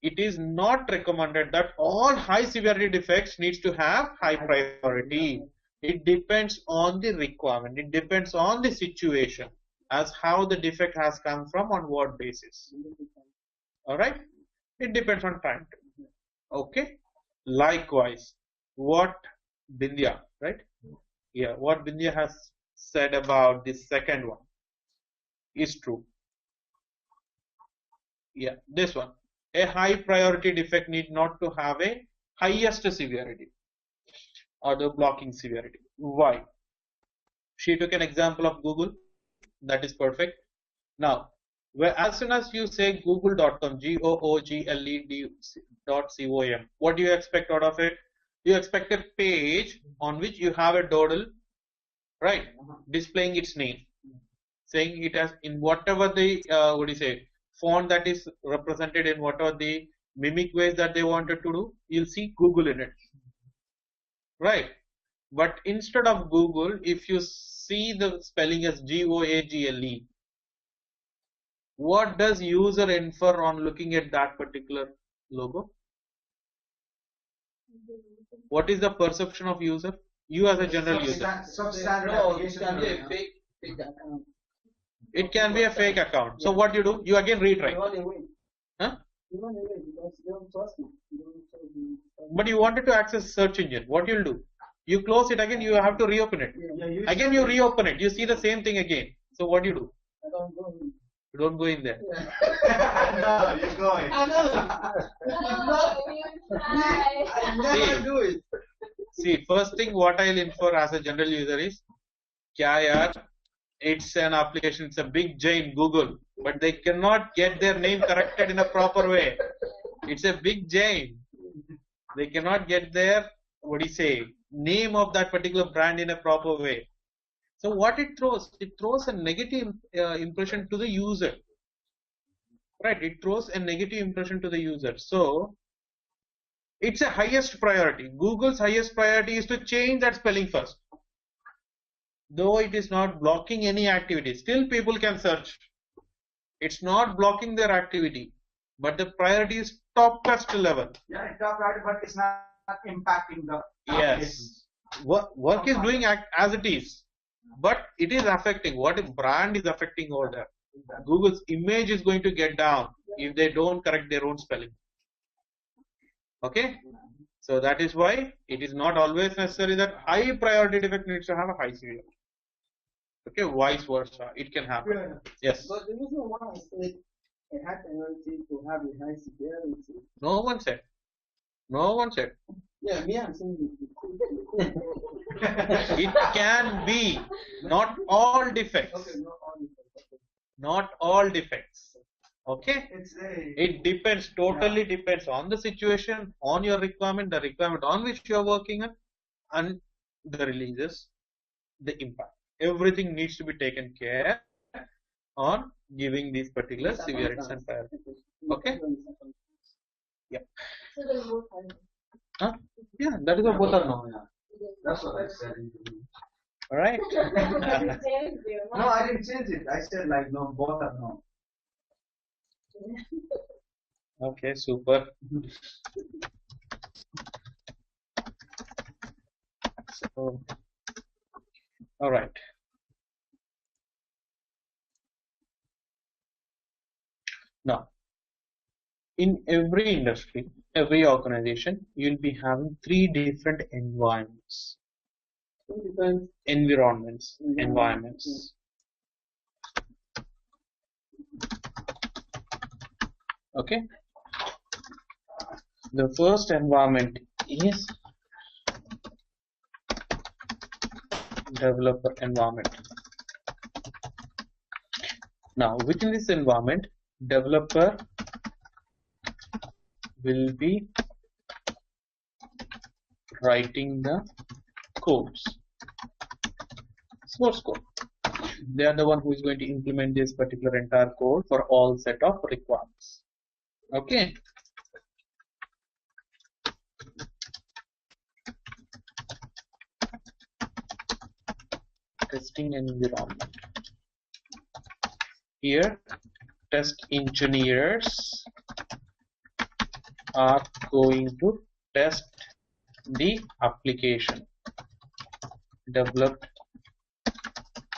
it is not recommended that all high severity defects needs to have high priority. It depends on the requirement. It depends on the situation as how the defect has come from on what basis. All right. It depends on time. Okay. Likewise, what Bindya, right? Yeah, what Bindya has said about the second one. is true. Yeah, this one. A high priority defect need not to have a highest severity or the blocking severity. Why? She took an example of Google. That is perfect. Now, as soon as you say google.com, googled.com, what do you expect out of it? You expect a page on which you have a dodel, right, displaying its name, saying it as in whatever the what do you say, font that is represented in whatever the mimic ways that they wanted to do. You'll see Google in it, right? But instead of Google, if you see the spelling as Goagle, what does user infer on looking at that particular logo? What is the perception of user? You as a general user. No, it can be a fake account. It can be a fake account. So what you do? You again retry. You run away. Huh? You run away because you don't trust me. You don't trust me. But you wanted to access search engine. What you'll do? You close it again. You have to reopen it. Again you reopen it. You see the same thing again. So what do you do? I don't go in. You don't go in there. No, you're going. I know. No, you try. I never do it. See, first thing what I'll infer as a general user is, kya yaar, it's an application, it's a big giant Google, but they cannot get their name corrected in a proper way. It's a big giant. They cannot get their, what do you say, name of that particular brand in a proper way. So what it throws a negative impression to the user. Right, it throws a negative impression to the user. So it's a highest priority. Google's highest priority is to change that spelling first. Though it is not blocking any activity, still people can search. It's not blocking their activity, but the priority is topmost level. Yeah, it's top right, but it's not impacting the Yes, work is doing as it is, but it is affecting. What if brand is affecting over there? Google's image is going to get down if they don't correct their own spelling. Okay, so that is why it is not always necessary that high priority defect needs to have a high severity. Okay, vice versa, it can happen. Yes. But the reason why I said a high priority to have a high severity. No one said. No one said. Yeah, me, I'm saying it. It can be. Not all defects. Okay, not all the time. Not all defects. Okay. It depends. Totally depends on the situation, on your requirement, the requirement on which you are working on, and the releases, the impact. Everything needs to be taken care on giving these particular severities and priorities. Okay. Yeah. So they both have. Huh? Yeah, that is what both are now. That's what I said. All right. No, I didn't change it. I said like no, both are no. Okay, super. So, all right. Now, in every industry, every organization, you'll be having three different environments. Environments. Okay. The first environment is developer environment. Now, within this environment, developer will be writing the codes, source code. They are the one who is going to implement this particular entire code for all set of requirements. Okay. Testing environment. Here, test engineers are going to test the application developed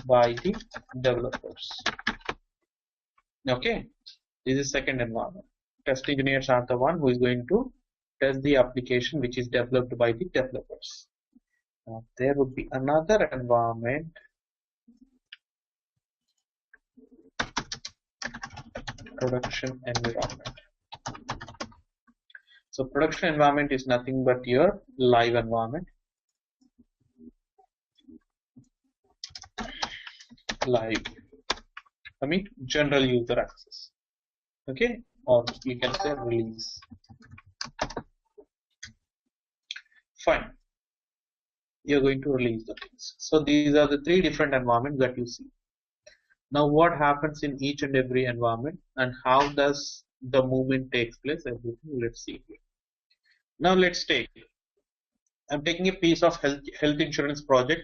by the developers. Okay, this is second environment. Test engineers are the one who is going to test the application which is developed by the developers. Now, there would be another environment production environment. So production environment is nothing but your live environment. Live, I mean general user access. Okay, or you can say release. Fine. You're going to release the things. So these are the three different environments that you see. Now what happens in each and every environment and how does the movement takes place, everything let's see here. Now let's take, I'm taking a piece of health insurance project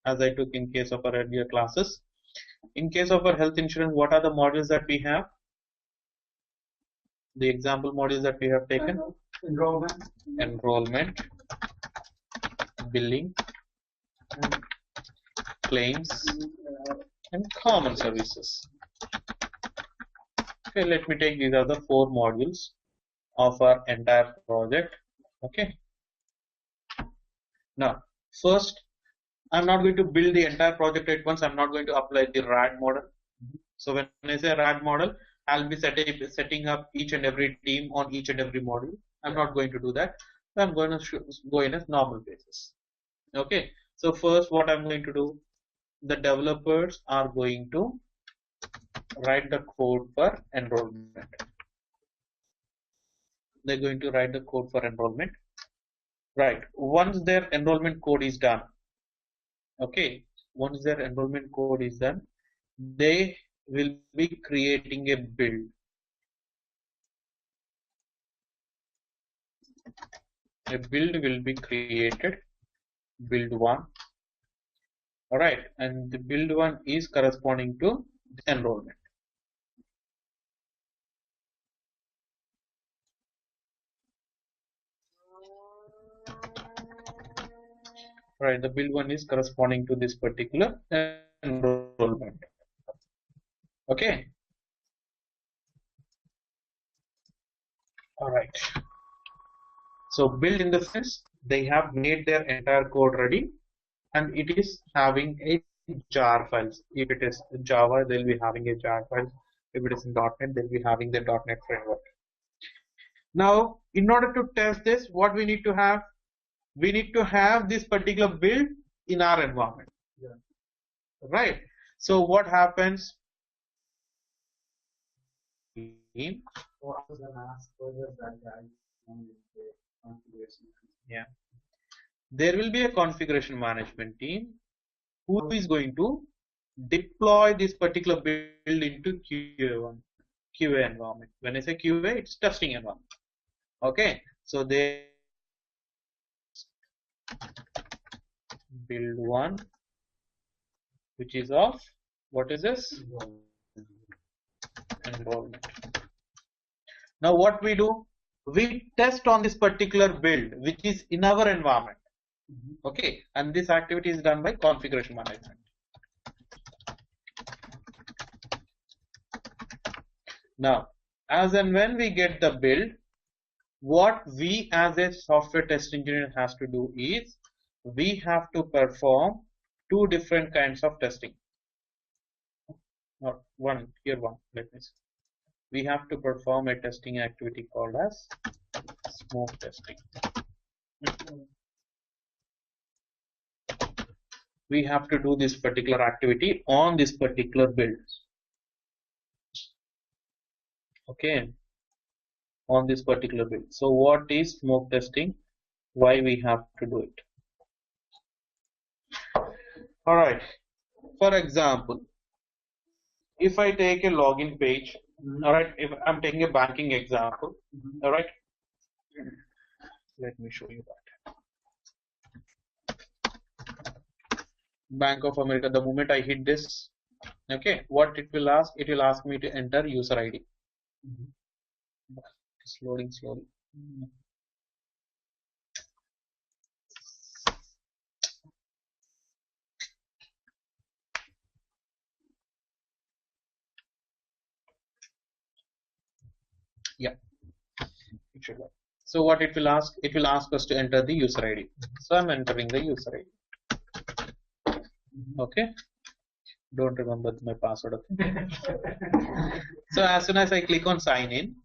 as I took in case of our earlier classes. In case of our health insurance, what are the modules that we have? The example modules that we have taken? Enrollment, billing, claims, and common services. Okay, let me take these are the 4 modules of our entire project. Okay. Now, first, I'm not going to build the entire project at once. I'm not going to apply the RAD model. So when I say RAD model, I'll be setting up each and every team on each and every module. I'm not going to do that. I'm going to go in a normal basis. Okay. So first, what I'm going to do, the developers are going to write the code for enrollment. They're going to write the code for enrollment. Right. Once their enrollment code is done, okay, once their enrollment code is done, they will be creating a build. A build will be created, build 1. Alright, and the build 1 is corresponding to the enrollment. Right, the build 1 is corresponding to this particular enrollment. Okay. Alright. So build in the sense they have made their entire code ready and it is having a jar files. If it is Java, they'll be having a jar file. If it is in .NET, they'll be having the .NET framework. Now, in order to test this, what we need to have? We need to have this particular build in our environment. Yeah. Right. So what happens? Yeah. There will be a configuration management team who is going to deploy this particular build into QA environment. When I say QA, it's testing environment. Okay. So they build 1, which is of what is this? Enrollment. Now what we do? We test on this particular build which is in our environment. Okay, and this activity is done by configuration management. Now, as and when we get the build, what we as a software test engineer has to do is we have to perform 2 different kinds of testing. Not one, here one, let me see. We have to perform a testing activity called as smoke testing. We have to do this particular activity on this particular build. Okay, on this particular build. So what is smoke testing? Why we have to do it? Alright, for example, if I take a login page, alright, if I'm taking a banking example, alright, let me show you that. Bank of America, the moment I hit this, okay, what it will ask? It will ask me to enter user ID. It's loading slowly. Yeah, it should work. So what it will ask? It will ask us to enter the user ID. So I'm entering the user ID. Okay. Don't remember my password. Okay. So as soon as I click on sign in,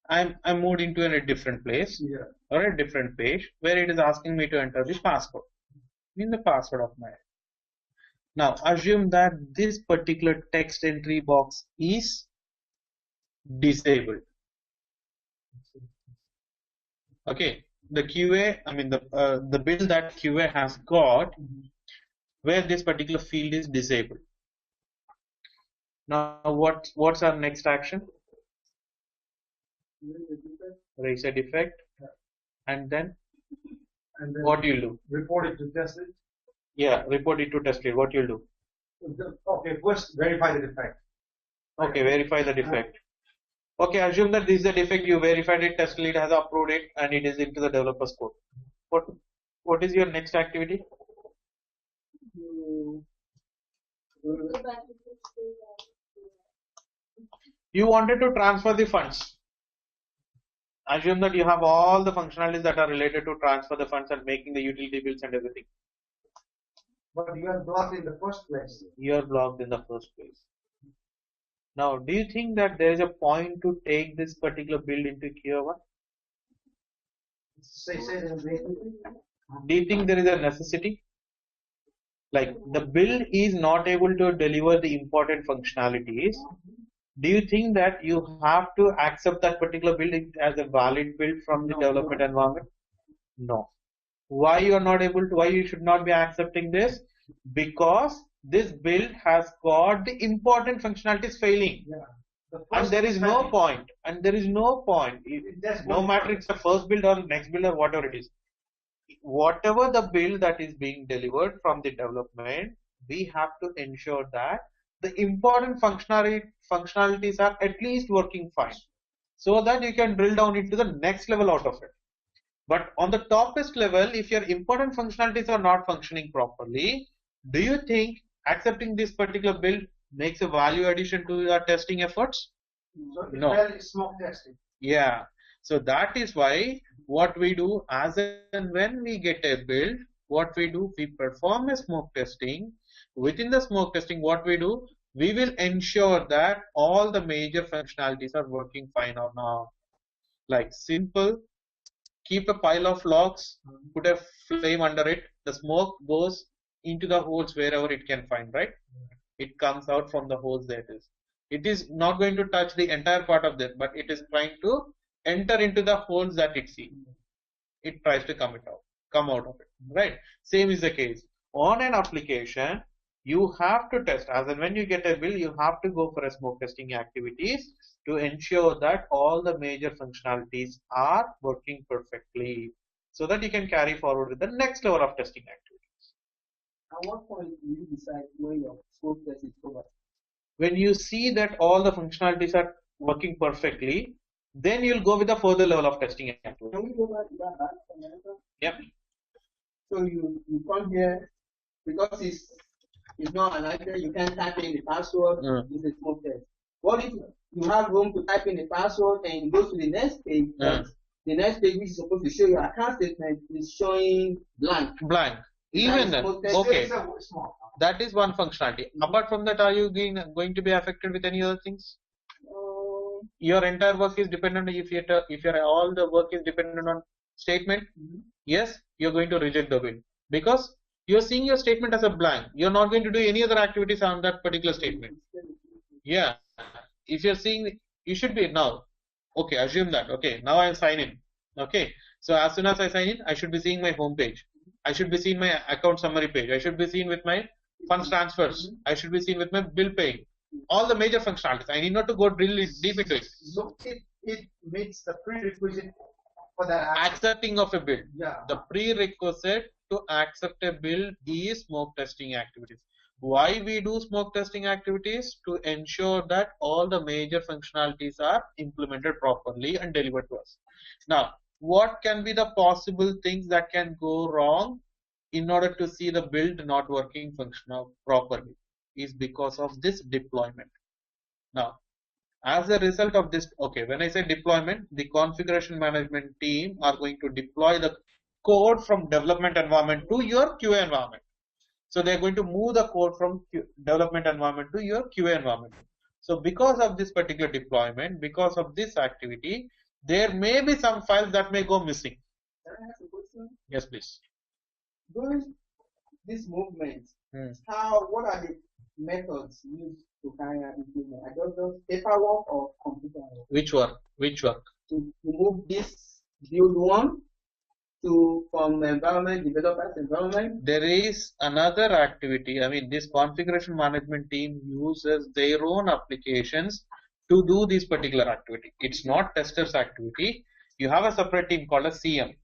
I'm moved into a different place or a different page where it is asking me to enter the password. In the password of my. Now assume that this particular text entry box is disabled. Okay, the QA, I mean the build that QA has got where this particular field is disabled. Now what's our next action? Raise a defect, and then what you'll do? Report it to test it. Yeah, report it to test lead. What you'll do? Okay, first verify the defect. Okay, verify the defect. Okay, assume that this is the defect. You verified it. Test lead has approved it, and it is into the developer's code. What is your next activity? Go back to the state You wanted to transfer the funds. Assume that you have all the functionalities that are related to transfer the funds and making the utility bills and everything. But you are blocked in the first place. You are blocked in the first place. Now, do you think that there is a point to take this particular build into Q1? Say it again. Do you think there is a necessity? Like the build is not able to deliver the important functionalities. Do you think that you have to accept that particular build as a valid build from the development environment? No. Why you are not able to? Why you should not be accepting this? Because this build has got the important functionalities failing. Yeah. And there is no point. And there is no point. No matter it's the first build or the next build or whatever it is. Whatever the build that is being delivered from the development, we have to ensure that the important functionalities are at least working fine, so that you can drill down into the next level out of it. But on the topest level, if your important functionalities are not functioning properly, do you think accepting this particular build makes a value addition to your testing efforts? So No. it's smoke testing. Yeah. So that is why what we do as and when we get a build, what we do, we perform a smoke testing. Within the smoke testing, what we do, we will ensure that all the major functionalities are working fine or not. Like simple, keep a pile of logs, put a flame under it, the smoke goes into the holes wherever it can find, right? It comes out from the holes that is. It is not going to touch the entire part of that, but it is trying to enter into the holes that it sees. It tries to come out of it, right? Same is the case. On an application, you have to test, as and when you get a build, you have to go for a smoke testing activities to ensure that all the major functionalities are working perfectly, so that you can carry forward with the next level of testing activities. At what point do you decide when your smoke test is over? When you see that all the functionalities are working perfectly, then you'll go with the further level of testing activities. Can we go back to that back from America? Yep. So you come here because it's not an item, you can't type in the password, it's a smoke test. What if you have room to type in the password and you go to the next page? The next page, which is supposed to show your account statement, is showing blank. Blank. Even then, okay, that is one functionality. Apart from that, are you going to be affected with any other things? Your entire work is dependent. If your all the work is dependent on statement, yes, you're going to reject the build because you're seeing your statement as a blank. You're not going to do any other activities on that particular statement. Yeah, if you're seeing, you should be now. Okay, assume that. Okay, now I sign in. Okay, so as soon as I sign in, I should be seeing my home page. I should be seeing my account summary page. I should be seen with my funds transfers. I should be seen with my bill paying. All the major functionalities. I need not to go really deep into it. So it meets the prerequisite for the accepting of a build. Yeah. The prerequisite to accept a build is smoke testing activities. Why we do smoke testing activities? To ensure that all the major functionalities are implemented properly and delivered to us. Now, what can be the possible things that can go wrong in order to see the build not working functional properly? Is because of this deployment. Now, as a result of this, okay, when I say deployment, the configuration management team are going to deploy the code from development environment to your QA environment. So they're going to move the code from development environment to your QA environment. So because of this particular deployment, because of this activity, there may be some files that may go missing. Can I ask a question? Yes, please. During this movement, Hmm. what are the methods used to carry out improvement? I don't know, paperwork or computer work? Which work? Which work? To move this build one from environment, developers environment. There is another activity. I mean, this configuration management team uses their own applications to do this particular activity. It's not testers activity. You have a separate team called a CM,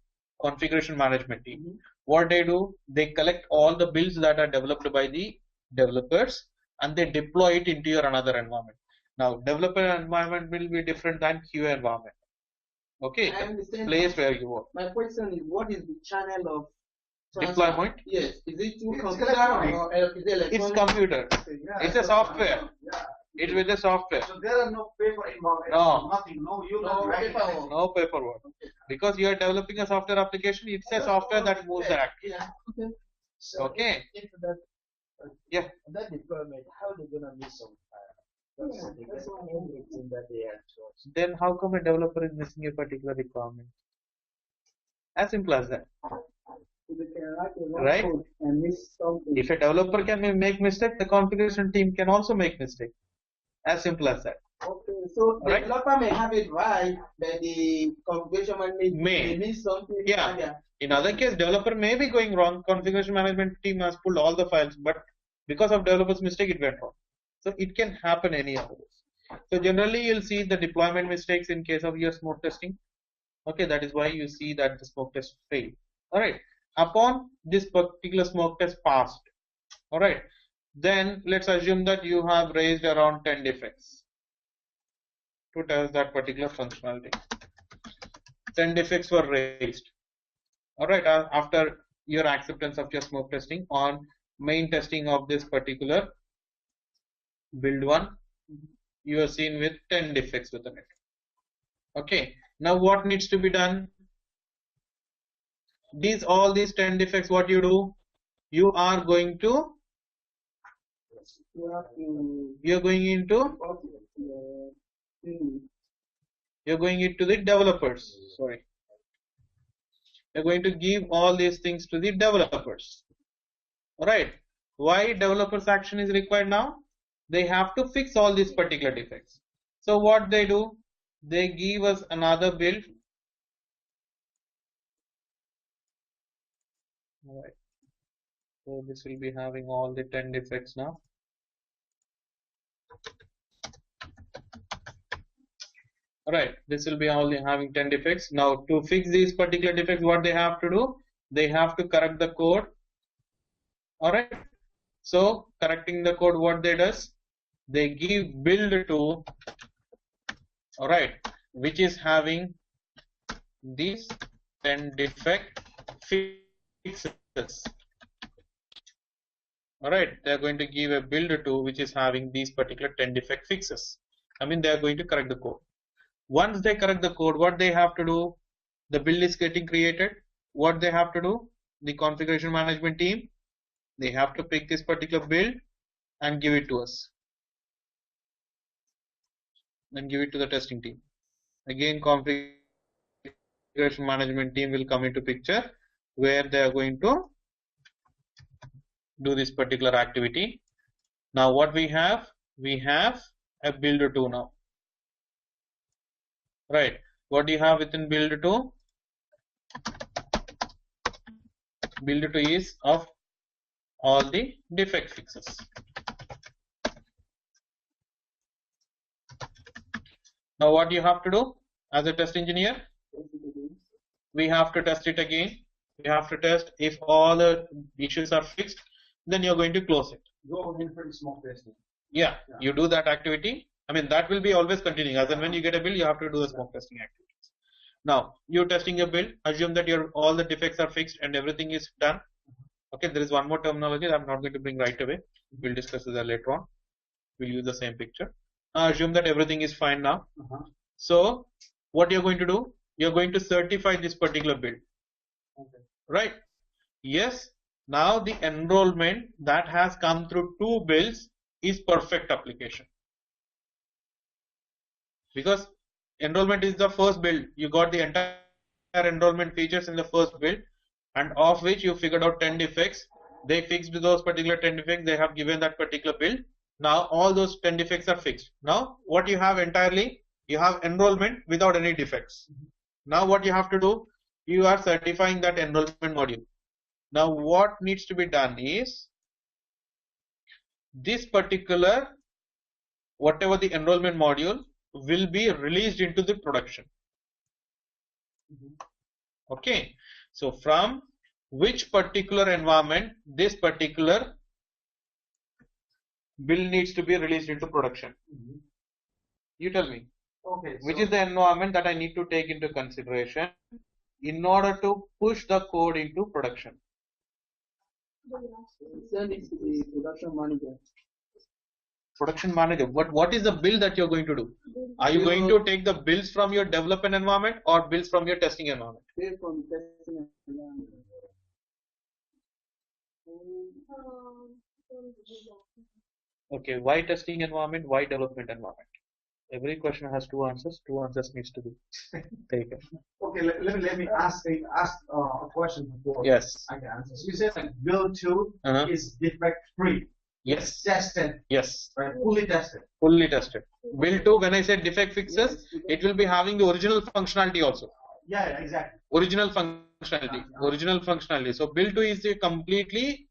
configuration management team. Mm-hmm. What they do, they collect all the builds that are developed by the developers and they deploy it into your another environment. Now, developer environment will be different than QA environment. Okay, I understand. Place where you work. My question is, what is the channel of Deployment? Yes. Is it through It's computer electronic. or is it electronic? It's computer. Yeah, It's a software. Yeah. It's with the software. So there are no paper involved. No. Nothing. No, you No don't write paperwork. anything. No paperwork. Because you are developing a software application, it's a software that moves the activity. Yeah. Okay. So Okay. into that, Yeah. that deployment, how they gonna miss some file? Because they that's get what everything that they have to us. Then how come a developer is missing a particular requirement? As simple as that. So they can write a wrong Right. code and miss something. If a developer can make mistake, the configuration team can also make mistake. As simple as that. Okay, so the Right. developer may have it right, but the configuration management May. miss something. Yeah. In other case, developer may be going wrong. Configuration management team has pulled all the files, but because of developer's mistake, it went wrong. So it can happen any of this. So generally, you'll see the deployment mistakes in case of your smoke testing. Okay, that is why you see that the smoke test failed. All right. Upon this particular smoke test passed, all right, then let's assume that you have raised around 10 defects to test that particular functionality. 10 defects were raised. All right, after your acceptance of your smoke testing on main testing of this particular build one, you are seen with 10 defects within it. Okay, now what needs to be done? All these 10 defects, what you do? You are going to You have to you're going into the developers. Sorry, you're going to give all these things to the developers. All right. Why developers action is required now? They have to fix all these particular defects. So what they do? They give us another build. All right. So this will be having all the 10 defects now. Alright, this will be only having 10 defects. Now to fix these particular defects, what they have to do? They have to correct the code. Alright, so correcting the code, what they does? They give build to, alright, which is having these 10 defect fixes. Alright, they are going to give a build to which is having these particular 10 defect fixes. I mean, they are going to correct the code. Once they correct the code, what they have to do? The build is getting created. What they have to do? The configuration management team, they have to pick this particular build and give it to us. And give it to the testing team. Again, configuration management team will come into picture where they are going to do this particular activity. Now what we have? We have a build 2 now. Right. What do you have within build 2? Build 2 is of all the defect fixes. Now what you have to do as a test engineer? We have to test it again. We have to test if all the issues are fixed, then you're going to close it. Go in for the smoke testing. Yeah, you do that activity. I mean, that will be always continuing. As and when you get a build, you have to do the smoke testing activities. Now, you're testing your build. Assume that all the defects are fixed and everything is done. Okay, there is one more terminology that I'm not going to bring right away. We'll discuss that later on. We'll use the same picture. Assume that everything is fine now. So, what you're going to do? You're going to certify this particular build. Okay. Right? Yes, Now the enrollment that has come through 2 builds is perfect application. Because enrollment is the first build. You got the entire enrollment features in the first build, and of which you figured out 10 defects. They fixed those particular 10 defects. They have given that particular build. Now all those 10 defects are fixed. Now what you have entirely, you have enrollment without any defects. Now what you have to do, you are certifying that enrollment module. Now what needs to be done is, this particular, whatever the enrollment module will be released into the production. Okay, so from which particular environment this particular build needs to be released into production? You tell me. Okay. Which is the environment that I need to take into consideration in order to push the code into production? Send it to the production manager. Production manager. What is the build that you're going to do? Are you going to take the builds from your development environment or builds from your testing environment? Based on testing environment. Okay, why testing environment? Why development environment? Every question has 2 answers. 2 answers needs to be taken. Okay, let me ask a question before Yes. I can answer. So you said like build 2 is defect free. Yes. Tested. Yes. Right. Fully tested. Fully tested. Build 2, when I say defect fixes, it will be having the original functionality also. Yeah, exactly. Original functionality. Original functionality. So build 2 is completely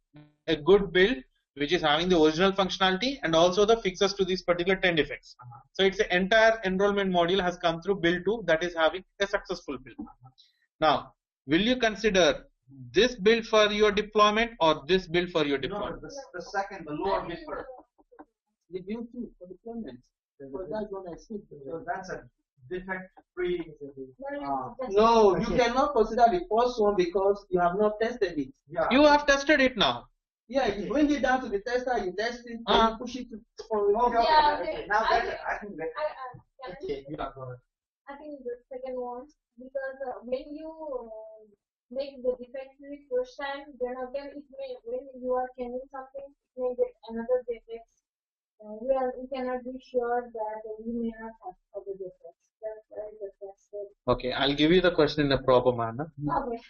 a good build which is having the original functionality and also the fixes to these particular 10 defects. So it's the entire enrollment module has come through build 2 that is having a successful build. Now, will you consider this build for your deployment or this build for your deployment? No, the second, the lower bit first. The build 2 for deployment. So that's what I said. So that's a defect free. No, you cannot consider the first one because you have not tested it. Yeah. You have tested it now. Yeah, you bring it down to the tester, you test it, then you push it to. Okay. Now that I think that. Okay, Yeah, go ahead. I think the second one, because when you make the defect free first time, then again it may, when you are changing something, it may get another defect. We cannot be sure that we may not have other defects. That's why the tested. Okay, I'll give you the question in a proper manner. Okay.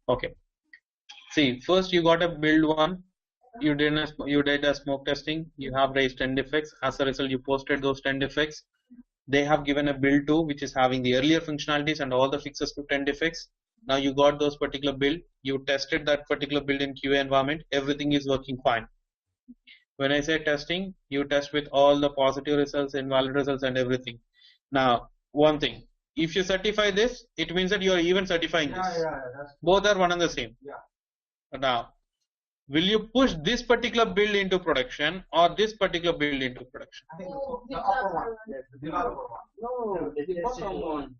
Okay. See, first you got a build 1. You did a smoke testing. You have raised 10 defects. As a result, you posted those 10 defects. They have given a build 2 which is having the earlier functionalities and all the fixes to 10 defects. Now you got those particular build. You tested that particular build in QA environment. Everything is working fine. When I say testing, you test with all the positive results, invalid results, and everything. Now, one thing, if you certify this, it means that you are even certifying this. That's Both are one and the same. Yeah. Now, will you push this particular build into production or this particular build into production? I think the upper one. Yes, the developer one. No, the bottom one.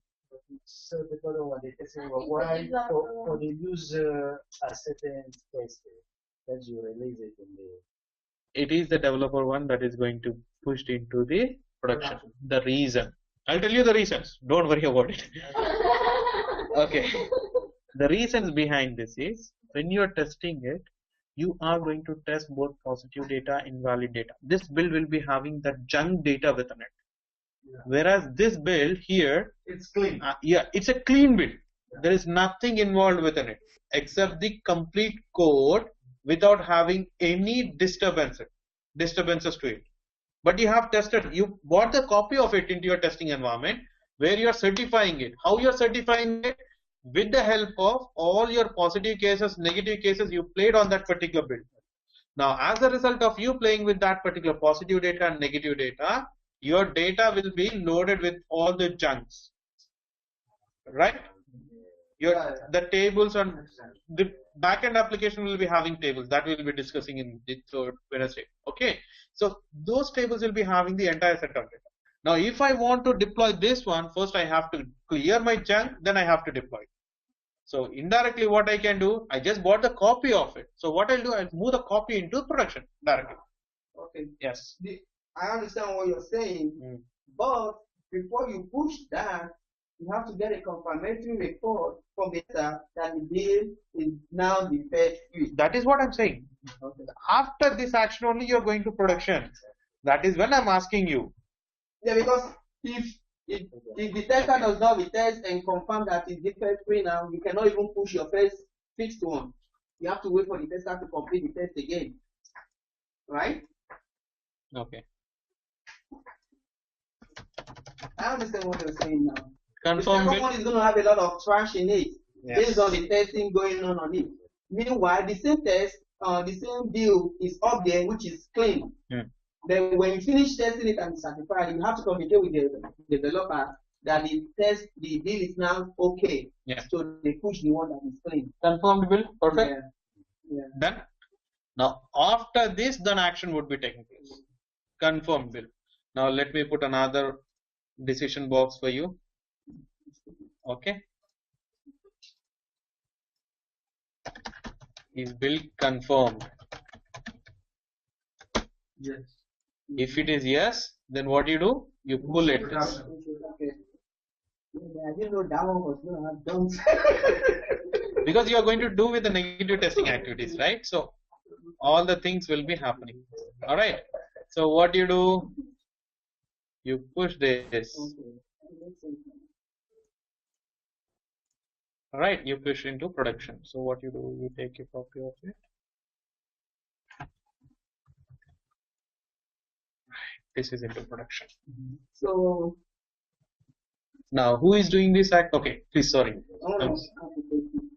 So the other one, the testing one, why for the user acceptance test that you release it in the. It is the developer one that is going to push into the production. The reason, I'll tell you the reasons. Don't worry about it. Okay. The reasons behind this is when you are testing it, you are going to test both positive data, invalid data. This build will be having the junk data within it. Yeah. Whereas this build here, it's clean. Yeah, it's a clean build. Yeah. There is nothing involved within it except the complete code without having any disturbances to it. But you have tested, you bought the copy of it into your testing environment where you are certifying it. How you are certifying it? With the help of all your positive cases, negative cases you played on that particular build. Now, as a result of you playing with that particular positive data and negative data, your data will be loaded with all the junks, right? The tables and the backend application will be having tables that we will be discussing in the third Wednesday. Okay, so those tables will be having the entire set of data. Now, if I want to deploy this one, first I have to clear my junk, then I have to deploy it. So indirectly what I can do, I just bought the copy of it. So what I'll do, I'll move the copy into production directly. Okay. Yes. I understand what you're saying, but before you push that, You have to get a confirmatory report from the tester that the build is now defect free. That is what I'm saying. Okay. After this action only you're going to production. That is when I'm asking you. Yeah, because if the tester does not retest and confirm that it's defect free now, you cannot even push your first fixed one. You have to wait for the tester to complete the test again. Right? Okay. I understand what you're saying now. Confirm the second one is going to have a lot of trash in it, yes, based on the testing going on it. Meanwhile, the same test, the same build is up there, which is clean. Then when you finish testing it and certify, you have to communicate with the developer that the build is now okay. Yeah. So they push the one that is clean. Confirmed build, perfect. Yeah. Yeah. Done. Now after this, then action would be taking place. Confirmed build. Now let me put another decision box for you. Okay. Is build confirmed? Yes. If it is yes, then what you do? You pull it. Okay. I didn't know that one was going to have done. Because you are going to do with the negative testing activities, right? So all the things will be happening. All right. So what you do? You push this. All right. You push into production. So what you do? You take a copy of it. This is into production. So now who is doing this act? Okay, please, sorry.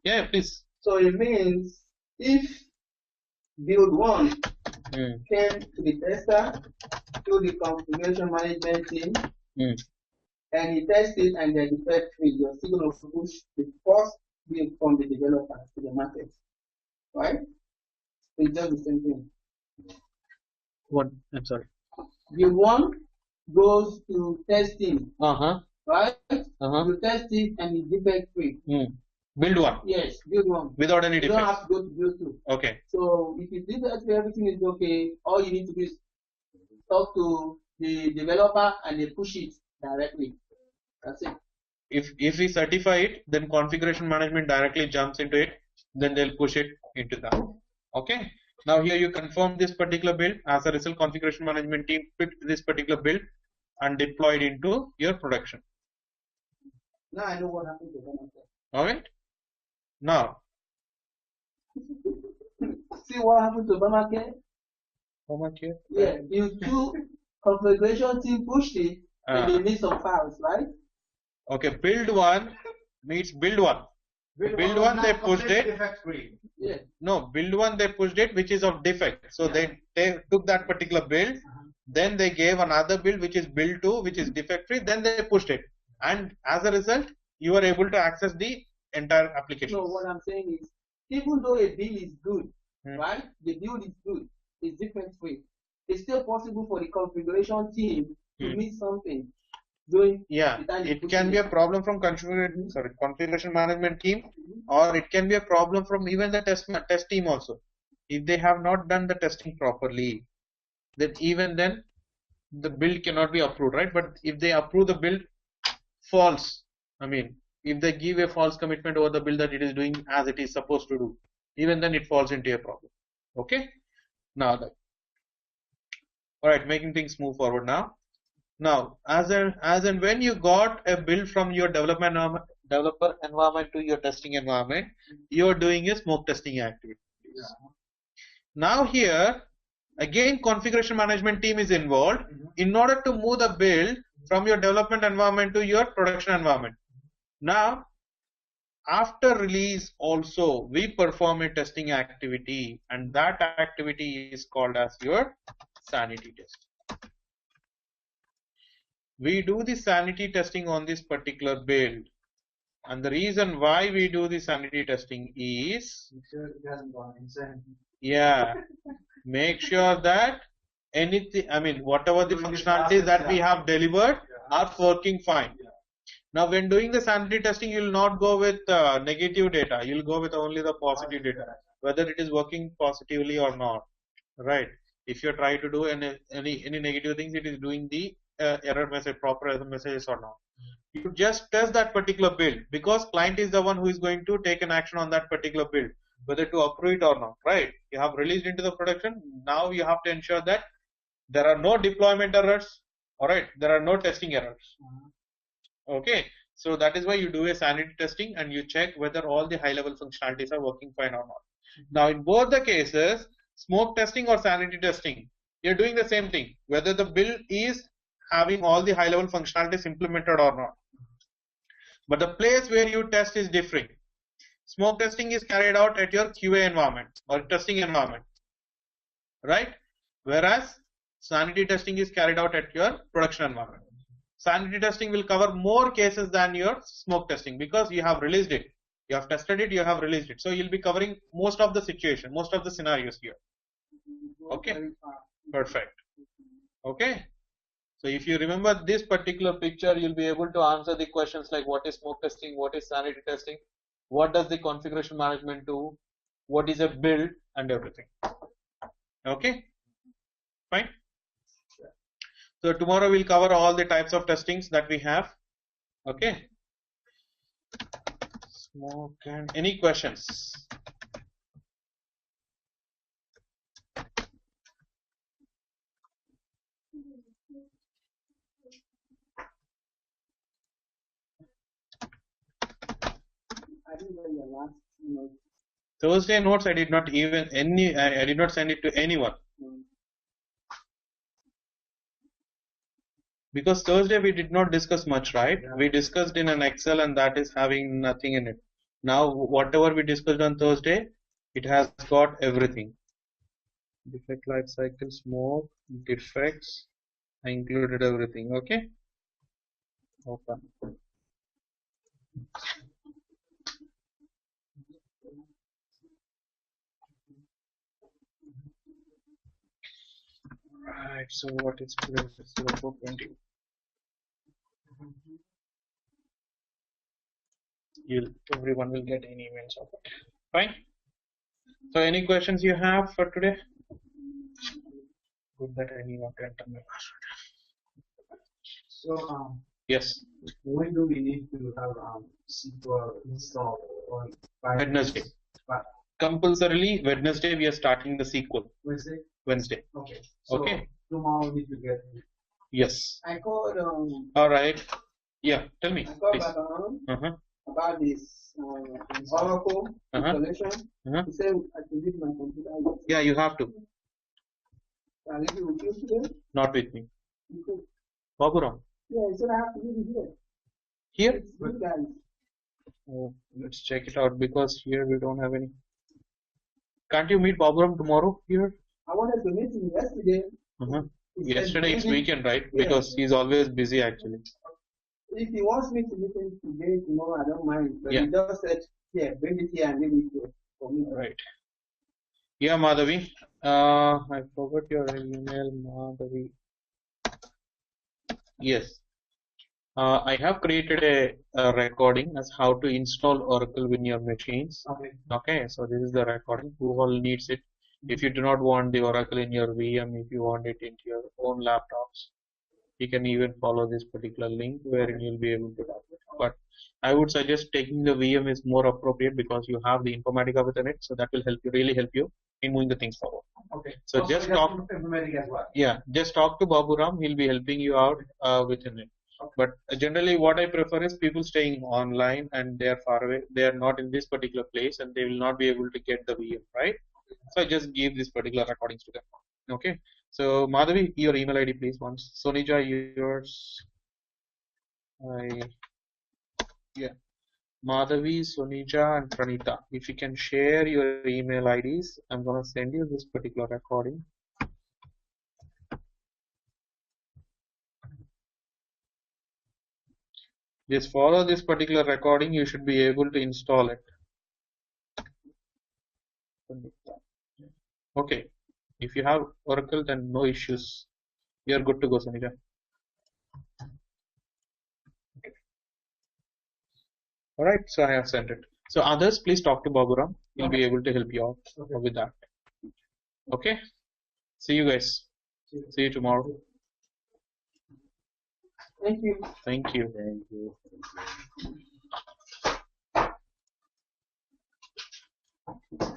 Yeah, please. So it means if build one came to the tester through the configuration management team and he tested and they're defect free, you're still going to push the first build from the developer to the market. Right? It's just the same thing. What? I'm sorry. Build one goes to testing. Right? You test it and it's defect free. Build one. Yes, build one. Without any defects. You don't have to go to build two. Okay. So if you did that, everything is okay. All you need to do is talk to the developer and they push it directly. That's it. If we certify it, then configuration management directly jumps into it. Then they'll push it into that. Okay. Now here you confirm this particular build. As a result, configuration management team picked this particular build and deployed into your production. Now I know what happened to them. Alright. Now. See what happened to Obamacare? Obamacare? Yeah, you two configuration team pushed it and they need some files, right? Okay, build one means build one. Build one they pushed it. Yeah. No, build one they pushed it which is of defect. So they took that particular build, then they gave another build which is build two which is defect free, then they pushed it. And as a result, you are able to access the entire application. No, what I'm saying is, even though a build is good, right? The build is good, it's defect free. It's still possible for the configuration team to miss something. It can be a problem from configuration management team, or it can be a problem from even the test team also. If they have not done the testing properly, then even then the build cannot be approved, right? But if they approve the build false, I mean, if they give a false commitment over the build that it is doing as it is supposed to do, even then it falls into a problem. Okay. Now, alright, making things move forward now. Now, as and when you got a build from your developer environment to your testing environment, you are doing a smoke testing activity. Now here, again configuration management team is involved in order to move the build from your development environment to your production environment. Now, after release also, we perform a testing activity, and that activity is called as your sanity test. We do the sanity testing on this particular build, and the reason why we do the sanity testing is, make sure that anything, I mean, whatever the functionalities that we have delivered are working fine. Now, when doing the sanity testing, you will not go with negative data. You will go with only the positive data, whether it is working positively or not, right? If you try to do any negative things, it is doing the error message, proper error messages or not. You just test that particular build because client is the one who is going to take an action on that particular build, whether to approve it or not, right? You have released into the production. Now you have to ensure that there are no deployment errors, all right? There are no testing errors. Okay, so that is why you do a sanity testing and you check whether all the high level functionalities are working fine or not. Now in both the cases, smoke testing or sanity testing, you're doing the same thing, whether the build is having all the high level functionalities implemented or not. But the place where you test is different. Smoke testing is carried out at your QA environment or testing environment, right? Whereas sanity testing is carried out at your production environment. Sanity testing will cover more cases than your smoke testing because you have released it. You have tested it, you have released it. So you'll be covering most of the situation, most of the scenarios here. Okay, perfect. Okay. So if you remember this particular picture, you'll be able to answer the questions like what is smoke testing, what is sanity testing, what does the configuration management do, what is a build, and everything. Okay, fine. So tomorrow we'll cover all the types of testings that we have. Okay. Smoke and any questions? I didn't get your last note. Thursday notes I did not even I did not send it to anyone. Because Thursday we did not discuss much, right? Yeah. We discussed in an Excel and that is having nothing in it. Now whatever we discussed on Thursday, it has got everything. Defect life cycle, smoke, defects, I included everything. Okay. Open. Right, so what is 0420? Everyone will get an emails of it. Fine. So any questions you have for today? Good that I need not to enter my password. So yes. when do we need to have SQL installed on Wednesday? Compulsorily Wednesday we are starting the SQL. Wednesday? Wednesday. Okay. So okay. Tomorrow we need to get it. Yes. I called all right. Yeah, tell me. I called about this Oracle installation. He said I can use my computer. Yeah, you have to. Can I leave it with you today? Not with me. Baburam. Yeah, he said I have to leave it here. Here? You guys. Oh, let's check it out because here we don't have any. Can't you meet Baburam tomorrow here? I wanted to meet him yesterday. Yesterday it's weekend, right? Yeah. Because he's always busy actually. If he wants me to meet him today, tomorrow, I don't mind. But yeah. He just said, yeah, bring it here and leave it here for me. Right. Yeah, Madhavi. I forgot your email, Madhavi. Yes. I have created a recording as how to install Oracle in your machines. Okay. So this is the recording. Who all needs it? If you do not want the Oracle in your VM, if you want it into your own laptops, you can even follow this particular link wherein you'll be able to download. But I would suggest taking the VM is more appropriate because you have the Informatica within it, so that will help you, really help you in moving the things forward. Okay. So just talk. Informatica as well. Yeah, just talk to Baburam. He'll be helping you out within it. Okay. But generally, what I prefer is people staying online and they are far away. They are not in this particular place and they will not be able to get the VM, right? So I just give this particular recordings to them. Okay. So Madhavi, your email ID please once. Sonija, yours. Yeah. Madhavi, Sonija, and Pranita. If you can share your email IDs, I'm gonna send you this particular recording. Just follow this particular recording. You should be able to install it. Okay. If you have Oracle, then no issues. You are good to go, Sonija. Okay. All right. So I have sent it. So others, please talk to Baburam. He'll be able to help you out with that. Okay. See you guys. See you tomorrow. Thank you. Thank you. Thank you. Thank you.